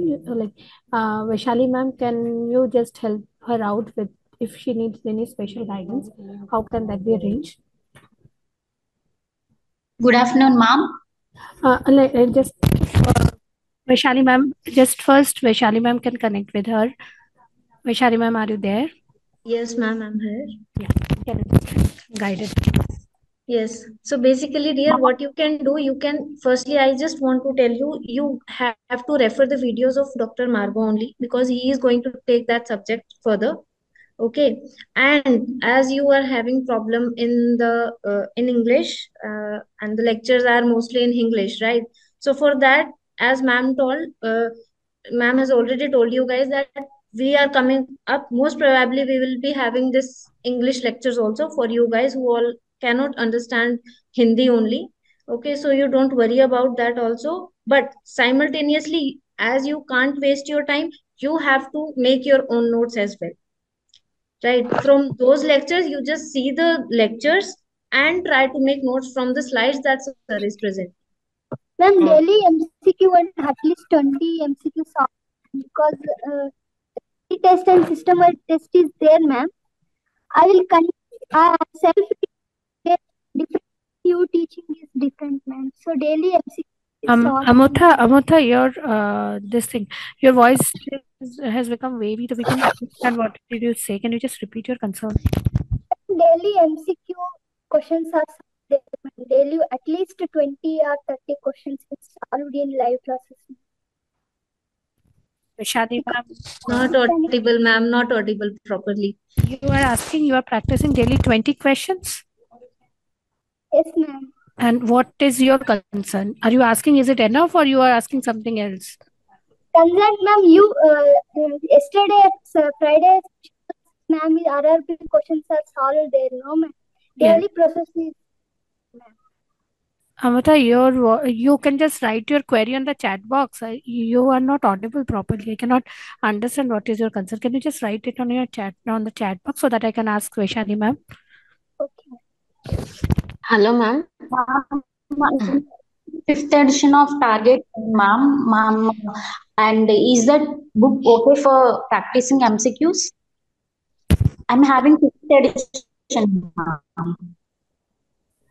Speaker 3: Vaishali ma'am, can you just help her out with if she needs any special guidance? How can that be arranged?
Speaker 15: Good afternoon, ma'am.
Speaker 3: Just Vaishali ma'am, just first Vaishali ma'am can connect with her. Vaishali ma'am, are you there?
Speaker 7: Yes, ma'am, I'm here.
Speaker 3: Yeah, can you just guide it?
Speaker 7: Yes. So basically, dear, what you can do, you can firstly, I just want to tell you, you have to refer the videos of Dr. Margo only because he is going to take that subject further. Okay. And as you are having problem in the in English, and the lectures are mostly in English, right? So for that, as ma'am told, ma'am has already told you guys that we are coming up. Most probably, we will be having this English lectures also for you guys who all cannot understand Hindi only. Okay, so you don't worry about that also. But simultaneously, as you can't waste your time, you have to make your own notes as well. Right? From those lectures, you just see the lectures and try to make notes from the slides that sir is present.
Speaker 13: Ma'am, daily MCQ and at least 20 MCQ solved because test and system-wide test is there, ma'am. I will self different. You teaching is different, ma'am. So daily MCQ is solved.
Speaker 3: Amutha, your this thing, your voice has become wavy, so we can understand what did you say. Can you just repeat your concern?
Speaker 13: Daily MCQ questions are there, ma'am. Daily at least 20 or 30 questions is solved in live classes.
Speaker 3: Vaishali ma'am,
Speaker 7: Not audible, ma'am. Not audible properly.
Speaker 3: you are asking, you are practicing daily 20 questions?
Speaker 13: Yes, ma'am.
Speaker 3: And what is your concern? Are you asking, is it enough, or you are asking something else?
Speaker 13: Concern, ma'am, you yesterday, Friday, ma'am, RRB questions are solved there, no, ma'am. Daily process is.
Speaker 3: Amita, you can just write your query on the chat box. You are not audible properly. I cannot understand what is your concern. Can you just write it on your chat, on the chat box, so that I can ask Vaishali ma'am?
Speaker 13: Okay.
Speaker 15: Hello, ma'am. Fifth edition of Target, ma'am. And is that book okay for practicing MCQs? I'm having fifth edition, ma'am.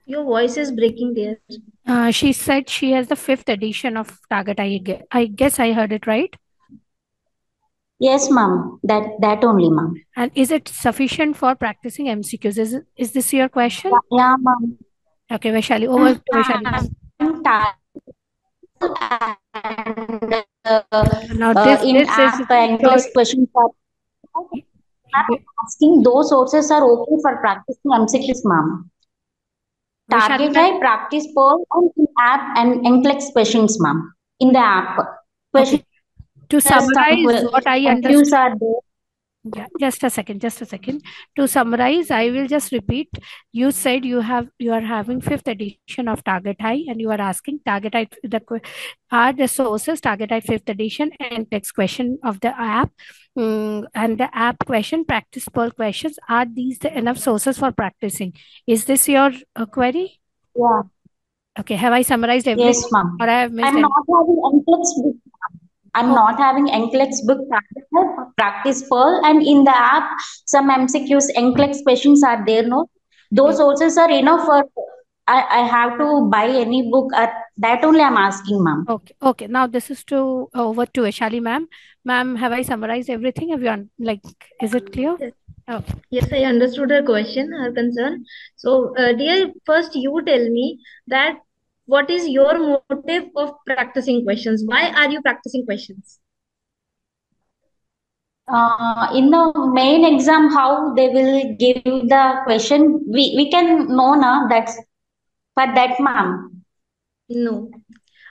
Speaker 7: Your voice is breaking there.
Speaker 3: She said she has the 5th edition of Target. I guess I heard it right.
Speaker 15: Yes, ma'am. That only, ma'am.
Speaker 3: And is it sufficient for practicing MCQs? Is this your question?
Speaker 15: Yeah, ma'am.
Speaker 3: Okay, Vaishali, over to Vaishali.
Speaker 15: Now this app and plus questions are asking those sources are okay for practicing MCQs, ma'am. Target High, Practice Pearl, and in app and NCLEX questions, ma'am. In the app.
Speaker 3: Okay. To summarize what I understood. Yeah, just a second. To summarize, I will just repeat. You said you are having 5th edition of Target High, and you are asking Target High are the sources Target High 5th edition and text question of the app, and the app question, practice Pearl questions. Are these the enough sources for practicing? Is this your query?
Speaker 15: Yeah.
Speaker 3: Okay. Have I summarized everything?
Speaker 15: Yes, ma'am.
Speaker 3: Or I have missed
Speaker 15: I'm not having NCLEX book. I'm not having NCLEX book practice Pearl, and in the app some MCQs NCLEX questions are there. No, those sources are enough for. I have to buy any book. That only I'm asking, ma'am.
Speaker 3: Okay. Now this is over to Vaishali ma'am. Ma'am, have I summarized everything? Have you is it clear?
Speaker 7: Yes. Oh. Yes, I understood her question, her concern. So, dear, first you tell me that what is your motive of practicing questions? Why are you practicing questions?
Speaker 15: In the main exam, how they will give the question, we can know now. That's for that, ma'am.
Speaker 7: No.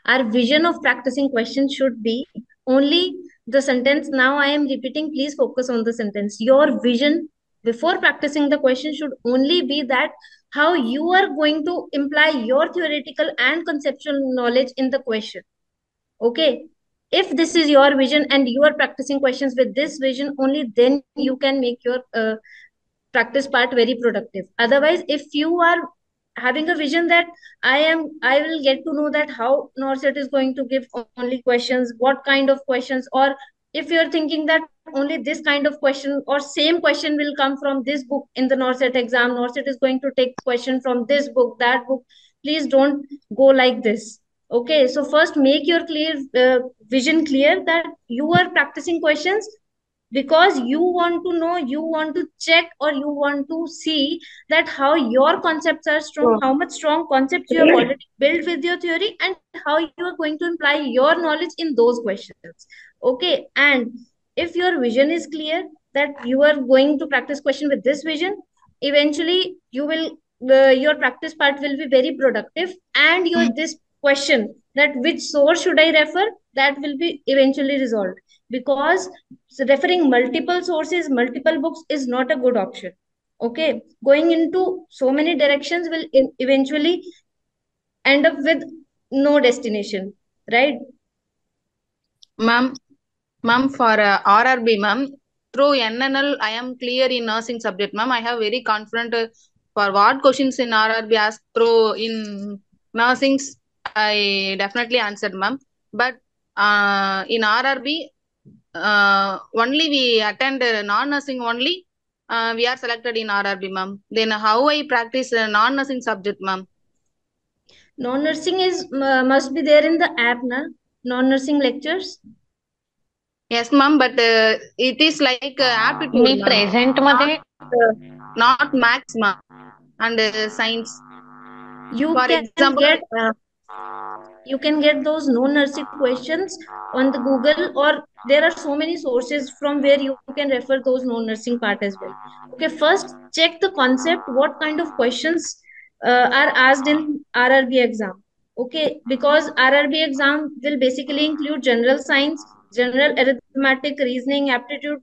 Speaker 7: Our vision of practicing questions should be only the sentence. Now I am repeating, please focus on the sentence. Your vision before practicing the question should only be that how you are going to imply your theoretical and conceptual knowledge in the question. Okay. If this is your vision and you are practicing questions with this vision, only then you can make your practice part very productive. Otherwise, if you are having a vision that I will get to know that how Norset is going to give only questions, what kind of questions, or if you're thinking that only this kind of question or same question will come from this book in the Norset exam, Norset is going to take question from this book, that book, please don't go like this. Okay, so first make your clear vision clear that you are practicing questions because you want to know, you want to check, or you want to see that how your concepts are strong, how much strong concepts you have already built with your theory, and how you are going to imply your knowledge in those questions. Okay, and if your vision is clear that you are going to practice question with this vision, eventually you will your practice part will be very productive, and your this question that which source should I refer, that will be eventually resolved, because referring multiple sources, multiple books is not a good option. Okay, going into so many directions will eventually end up with no destination, right?
Speaker 16: Ma'am, for RRB, ma'am, through NNL, I am clear in nursing subject, ma'am. I have very confident for what questions in RRB asked through in nursing, I definitely answered, ma'am. But in RRB, only we attend non-nursing only. We are selected in RRB, ma'am. Then how I practice non-nursing subject, ma'am?
Speaker 7: Non-nursing is must be there in the app, na? Non-nursing lectures.
Speaker 16: Yes, ma'am, but it is like aptitude,
Speaker 6: me
Speaker 16: ma'am.
Speaker 6: Present मध्ये
Speaker 16: Not maths, ma'am, and science.
Speaker 7: You
Speaker 16: For
Speaker 7: can
Speaker 16: example,
Speaker 7: you can get those non-nursing questions on the Google, or there are so many sources from where you can refer those non-nursing part as well. Okay, first check the concept, what kind of questions are asked in RRB exam. Okay, because RRB exam will basically include general science, general arithmetic, reasoning, aptitude.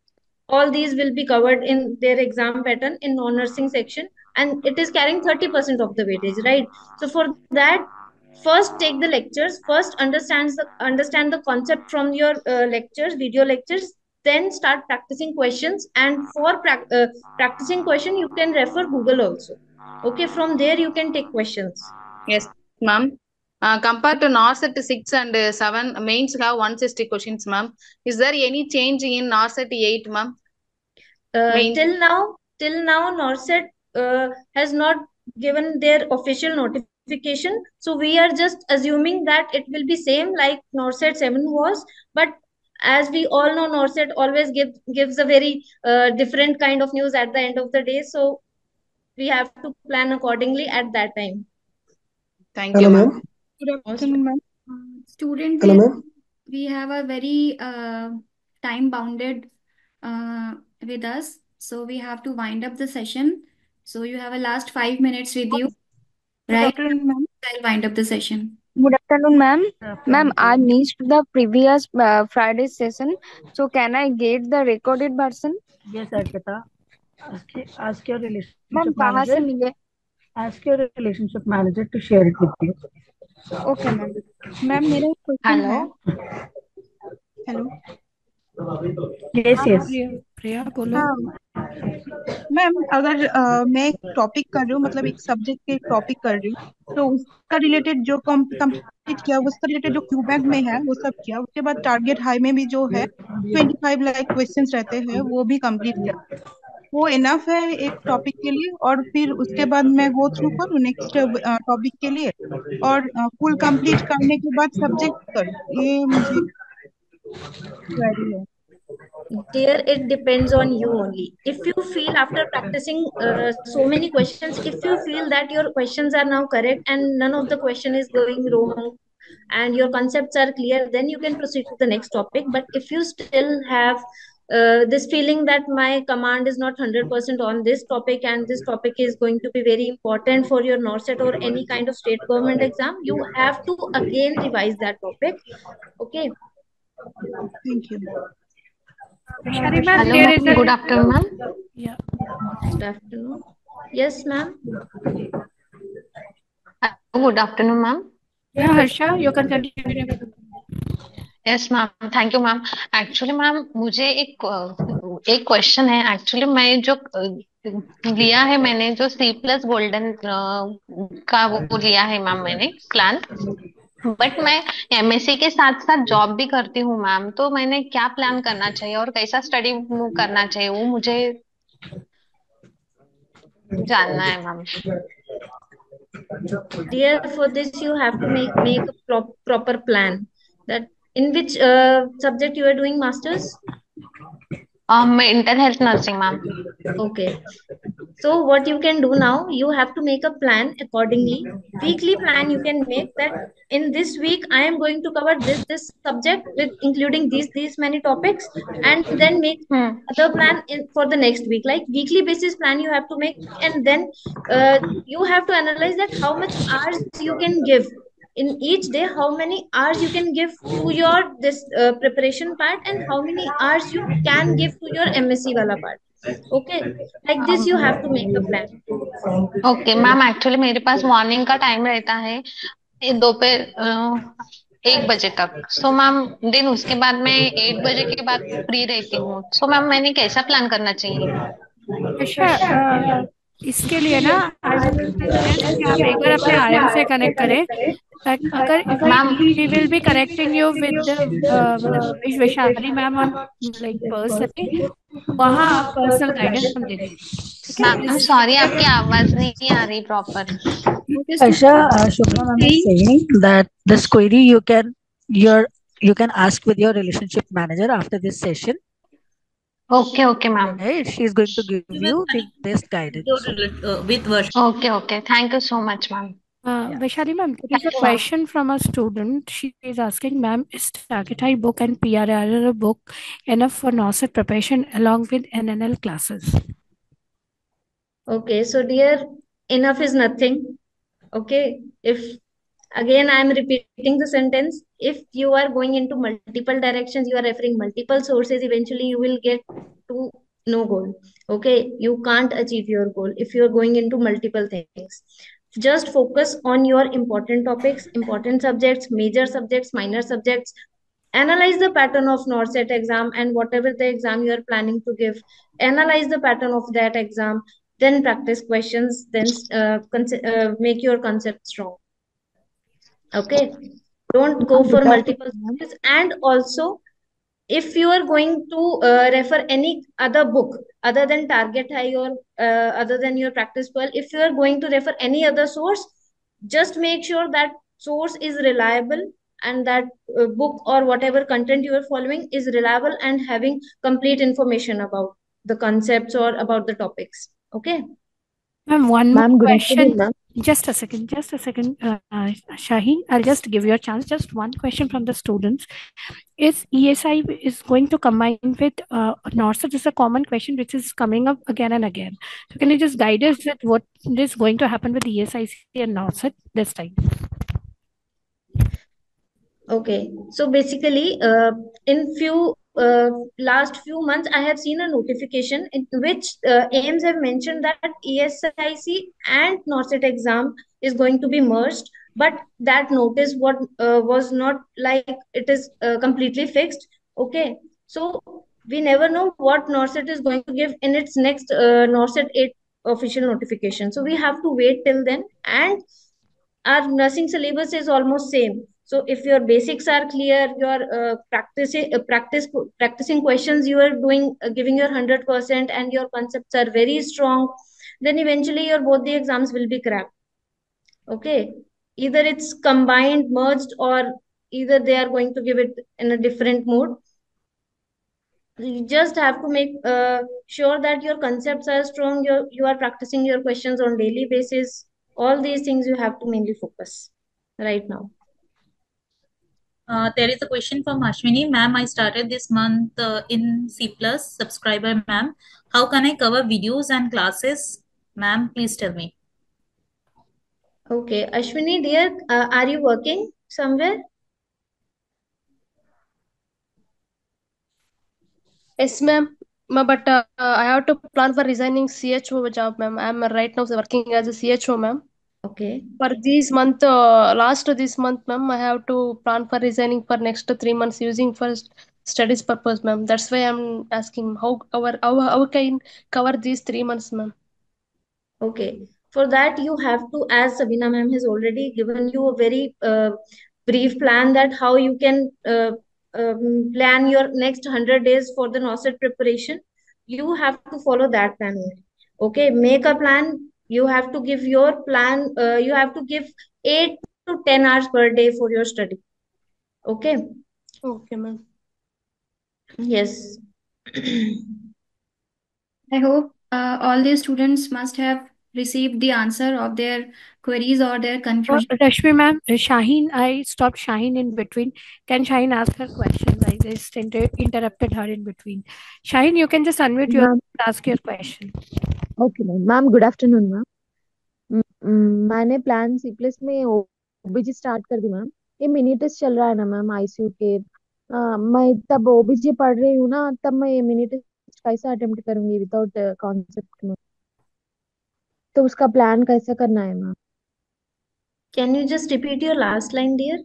Speaker 7: All these will be covered in their exam pattern in non-nursing section, and it is carrying 30% of the weightage, right? So for that, first take the lectures, first understand the concept from your lectures, video lectures, then start practicing questions. And for practicing question, you can refer Google also. Okay, from there you can take questions.
Speaker 16: Yes, ma'am. Compared to NORCET 6 and 7, mains have 160 questions, ma'am. Is there any change in NORCET 8, ma'am?
Speaker 7: Till now, NORCET has not given their official notification. So we are just assuming that it will be same like NORCET 7 was. But as we all know, NORCET always gives a very different kind of news at the end of the day. So we have to plan accordingly at that time.
Speaker 16: Thank
Speaker 17: Hello,
Speaker 16: you,
Speaker 17: ma'am.
Speaker 16: ma'am.
Speaker 1: Good afternoon, ma'am. Student,
Speaker 17: Hello, ma'am.
Speaker 1: we have a very time bounded with us, so we have to wind up the session. So you have a last 5 minutes with you,
Speaker 18: Good
Speaker 1: right?
Speaker 18: afternoon, ma'am.
Speaker 1: I'll wind up the session.
Speaker 18: Good afternoon, ma'am. Ma'am, I missed the previous Friday session, so can I get the recorded version?
Speaker 2: Yes, Arpita. Ask your
Speaker 18: Ma'am,
Speaker 2: relationship
Speaker 18: कहाँ से
Speaker 2: manager.
Speaker 18: मिले?
Speaker 2: Ask your relationship manager to share it with you.
Speaker 18: Okay, ma'am. Ma'am मेरा एक question है. Hello.
Speaker 2: Yes, yes.
Speaker 18: प्रिया बोलो. Ma'am अगर मैं एक टॉपिक कर रही हूँ, मतलब एक सब्जेक्ट के टॉपिक कर रही हूँ, तो उसका रिलेटेड जो कंप्लीट किया, उसका रिलेटेड जो क्यूबैक में है वो सब किया, उसके बाद टारगेट हाई में भी जो है 25 लाइक क्वेश्चंस रहते हैं वो भी कंप्लीट किया, वो इनफ है एक टॉपिक के लिए? और फिर उसके बाद मैं गो थ्रू करूँ नेक्स्ट टॉपिक के लिए, और फुल कंप्लीट करने के बाद सब्जेक्ट करूँ? ये मुझे क्वेरी है.
Speaker 7: There it depends on you only. If you feel after practicing so many questions, if you feel that your questions are now correct and none of the question is going wrong and your concepts are clear, then you can proceed to the next topic. But if you still have this feeling that my command is not 100% on this topic, and this topic is going to be very important for your NORCET or any kind of state government exam, you have to again revise that topic. Okay.
Speaker 18: Thank you.
Speaker 3: Vaishali ma'am,
Speaker 17: Hello,
Speaker 3: there is
Speaker 17: ma'am.
Speaker 3: a
Speaker 17: Good afternoon, ma'am.
Speaker 3: yeah.
Speaker 7: Good afternoon. Yes, ma'am.
Speaker 17: Good afternoon, ma'am.
Speaker 3: Yeah, Harsha, you can continue.
Speaker 17: Yes ma'am, thank you ma'am. Actually ma'am मुझे एक question है. Actually मैं जो लिया है, मैंने जो C plus golden का वो लिया है मैम, मैंने प्लान. बट मैं MSc के साथ साथ जॉब भी करती हूँ मैम, तो मैंने क्या प्लान करना चाहिए और कैसा स्टडी करना चाहिए वो मुझे जानना है ma'am.
Speaker 7: Dear, for this you have to make a proper plan. That in which subject you are doing masters?
Speaker 17: Mental health nursing, ma'am.
Speaker 7: Okay. So what you can do now, you have to make a plan accordingly. Weekly plan you can make that in this week I am going to cover this subject with including these many topics, and then make other plan for the next week. Like weekly basis plan you have to make, and then you have to analyze that how much hours you can give in each day, how many hours you can give to your this preparation part, and how many hours you can give to your MSc wala part. Okay, like this you have to make a plan.
Speaker 17: Okay ma'am, actually मेरे पास morning का time रहता है दोपहर 1 बजे तक. So ma'am then उसके बाद मैं 8 बजे के बाद फ्री रहती हूँ. सो मैम मैंने कैसा प्लान करना चाहिए?
Speaker 3: अच्छा, इसके लिए ना आई वुड सजेस्ट कि आप एक बार अपने RM से कनेक्ट करें. अगर he will be connecting you with the मतलब Vaishali ma'am on like personally, वहाँ आप पर्सनल गाइडेंस हम दे देंगे.
Speaker 17: मैम सॉरी, आपकी आवाज नहीं आ रही proper.
Speaker 2: Aisha, Shubham ma'am is saying that this query you can ask with your relationship manager after this session.
Speaker 17: Okay, ma'am.
Speaker 2: Right? She is going to give you the best guidance.
Speaker 17: With version. Okay. Thank you so much, ma'am.
Speaker 3: Vaishali ma'am, there is a question from a student. She is asking, ma'am, is Target High book and PRR book enough for NORCET preparation along with NNL classes?
Speaker 7: Okay, so dear, enough is nothing. Okay, if again I am repeating the sentence, if you are going into multiple directions, you are referring multiple sources, eventually you will get to no goal. Okay, you can't achieve your goal if you are going into multiple things. Just focus on your important topics, important subjects, major subjects, minor subjects. Analyze the pattern of NORCET exam and whatever the exam you are planning to give. Analyze the pattern of that exam, then practice questions, then make your concept strong. Okay, don't go for multiple sources. And also, if you are going to refer any other book other than Target High or other than your Practice Pearl, if you are going to refer any other source, just make sure that source is reliable, and that book or whatever content you are following is reliable and having complete information about the concepts or about the topics. Okay.
Speaker 3: Ma'am, one more
Speaker 6: Ma'am, good
Speaker 3: question.
Speaker 6: afternoon, ma'am.
Speaker 3: Just a second, Shaheen. I'll just give you a chance. Just one question from the students. Is ESI is going to combine with NORCET? Is a common question which is coming up again and again. So can you just guide us with what is going to happen with ESIC and NORCET this time?
Speaker 7: Okay, so basically, in last few months, I have seen a notification in which AIMS have mentioned that ESIC and NORCET exam is going to be merged, but that notice was not like it is completely fixed. Okay, so we never know what NORCET is going to give in its next NORCET 8 official notification. So we have to wait till then, and our nursing syllabus is almost same. So if your basics are clear, your practicing questions you are doing, giving your 100%, and your concepts are very strong, then eventually your both the exams will be cracked. Okay, either it's combined, merged, or either they are going to give it in a different mode. You just have to make sure that your concepts are strong, you are practicing your questions on daily basis. All these things you have to mainly focus right now.
Speaker 19: There is a question from Ashwini. Ma'am, I started this month in C Plus subscriber, ma'am. How can I cover videos and classes? Ma'am, please tell me.
Speaker 7: Okay, Ashwini dear, are you working somewhere?
Speaker 12: Yes, ma'am. But I have to plan for resigning CHO job, ma'am. I'm right now working as a CHO, ma'am.
Speaker 7: Okay.
Speaker 12: For this month, this month, ma'am, I have to plan for resigning for next 3 months using for studies purpose, ma'am. That's why I'm asking how can cover these 3 months, ma'am.
Speaker 7: Okay. For that, you have to, as Sabina ma'am has already given you a very brief plan that how you can plan your next 100 days for the NOSET preparation. You have to follow that plan only. Okay. Make a plan. You have to give your plan. You have to give 8 to 10 hours per day for your study. Okay.
Speaker 12: Okay, ma'am.
Speaker 7: Yes.
Speaker 1: I hope all the students must have received the answer of their queries or their confusion.
Speaker 3: Rashmi ma'am, Shaheen, I stopped Shaheen in between. Can Shaheen ask her questions? I just interrupted her in between. Shaheen, you can just unmute your
Speaker 20: ma'am
Speaker 3: ask your question.
Speaker 20: Okay ma'am ma'am good afternoon ma'am मैंने plan C plus में ओबीजी start कर दी ma'am ये mini test चल रहा है ना ma'am ICU के मैं तब ओबीजी पढ़ रही हूँ ना तब मैं ये मिनी टेस्ट कैसे अटेम्प्ट करूंगी विदाउट कॉन्सेप्ट में तो उसका प्लान कैसे करना है ma'am
Speaker 7: Can you just repeat your last line, dear?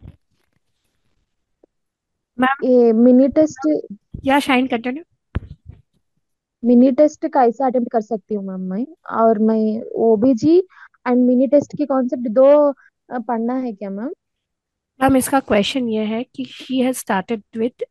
Speaker 3: Ma'am
Speaker 20: ये मिनी टेस्ट
Speaker 3: या शाहीन कंटिन्यू
Speaker 20: मिनी टेस्ट कैसे अटेम्प्ट कर सकती हूँ मैम मैं और मैं ओबीजी एंड मिनी टेस्ट की कॉन्सेप्ट दो पढ़ना है क्या मैम
Speaker 3: मैम इसका क्वेश्चन ये है कि she has started with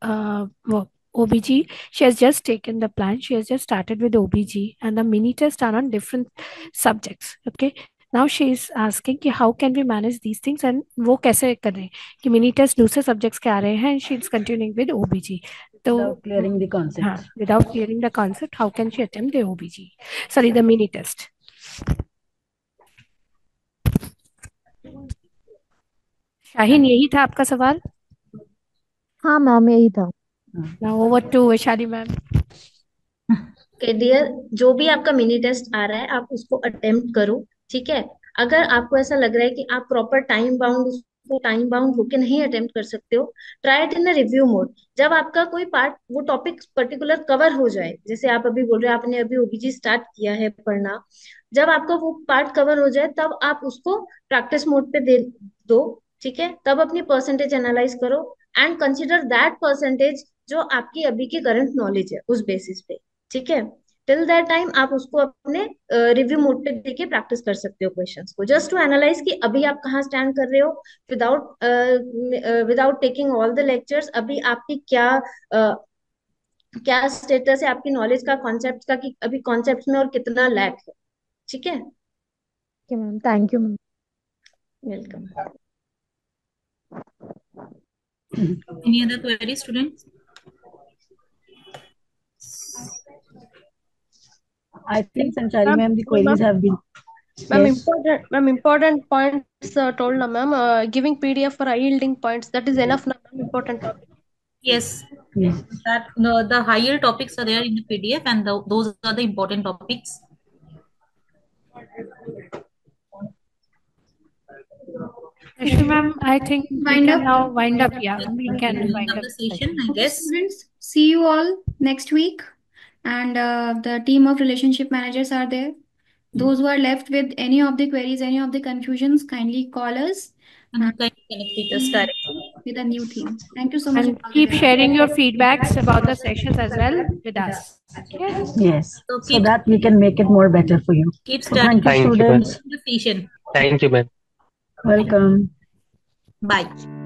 Speaker 3: OBG. She has just taken the plan. She has just started with OBG and the mini tests are on different subjects. Okay. Now she is asking कि how can we manage these things and वो कैसे कर रहे हैं कि mini test दूसरे subjects के आ रहे हैं and she is continuing with OBG. तो
Speaker 2: without clearing the concept.
Speaker 3: हाँ, without clearing the concept, how can she attempt the OBG? Sorry, the mini test. Shaheen यही था आपका सवाल?
Speaker 20: हाँ मैम यही था
Speaker 3: Now over to Vaishali ma'am.
Speaker 7: Okay, dear, जो भी आपका मिनी टेस्ट आ रहा है आप उसको अटेम्प्ट करो, ठीक है। अगर आपको ऐसा लग रहा है कि आप प्रॉपर टाइम बाउंड होके नहीं अटेम्प्ट कर सकते हो, try it in a review mode. जब आपका कोई पार्ट वो टॉपिक पर्टिकुलर कवर हो जाए, जैसे आप अभी बोल रहे हो आपने अभी ओबीजी स्टार्ट किया है पढ़ना, जब आपका वो पार्ट कवर हो जाए तब आप उसको प्रैक्टिस मोड पे दे दो, ठीक है। तब अपनी परसेंटेज एनालाइज करो एंड कंसिडर दैट परसेंटेज जो आपकी अभी की करंट नॉलेज है उस बेसिस पे, ठीक है। टिल दैट टाइम आप उसको अपने रिव्यू मोड पे देके प्रैक्टिस कर सकते हो क्वेश्चंस को, जस्ट टू एनालाइज कि अभी आप कहाँ स्टैंड कर रहे हो without taking all the lectures. अभी आपकी क्या स्टेटस है आपकी नॉलेज का, कॉन्सेप्ट का, कि अभी कॉन्सेप्ट में और कितना लैक है, ठीक है।
Speaker 20: Okay ma'am thank you ma'am
Speaker 7: welcome.
Speaker 19: Any other query, students?
Speaker 2: I think Sanchari ma'am, the queries have been.
Speaker 12: Ma'am,
Speaker 2: Yes.
Speaker 12: important points told na ma'am. Giving PDF for yielding points, that is enough na ma'am. Important topic.
Speaker 19: Yes.
Speaker 2: Yes.
Speaker 19: That the higher topics are there in the PDF, and those are the important topics.
Speaker 3: Actually, ma'am, I think we
Speaker 1: Wind
Speaker 3: can
Speaker 1: up.
Speaker 3: now wind up. Yeah, we can
Speaker 19: Wind
Speaker 3: wind
Speaker 19: up
Speaker 3: up
Speaker 19: the
Speaker 3: the
Speaker 19: session, I
Speaker 1: Okay,
Speaker 19: guess.
Speaker 1: students, see you all next week. And the team of relationship managers are there. Those who are left with any of the queries, any of the confusions, kindly call us
Speaker 19: And can you connect with us directly?
Speaker 1: with a new theme. Thank you so much.
Speaker 3: And keep sharing your feedbacks about the sessions as well with us. Okay?
Speaker 2: Yes.
Speaker 19: So
Speaker 2: So that we can make it more better for you.
Speaker 19: keep
Speaker 2: So thank you,
Speaker 21: Thank you, ma'am.
Speaker 2: students.
Speaker 19: the session.
Speaker 21: Thank you, ma'am.
Speaker 2: Welcome.
Speaker 19: Bye.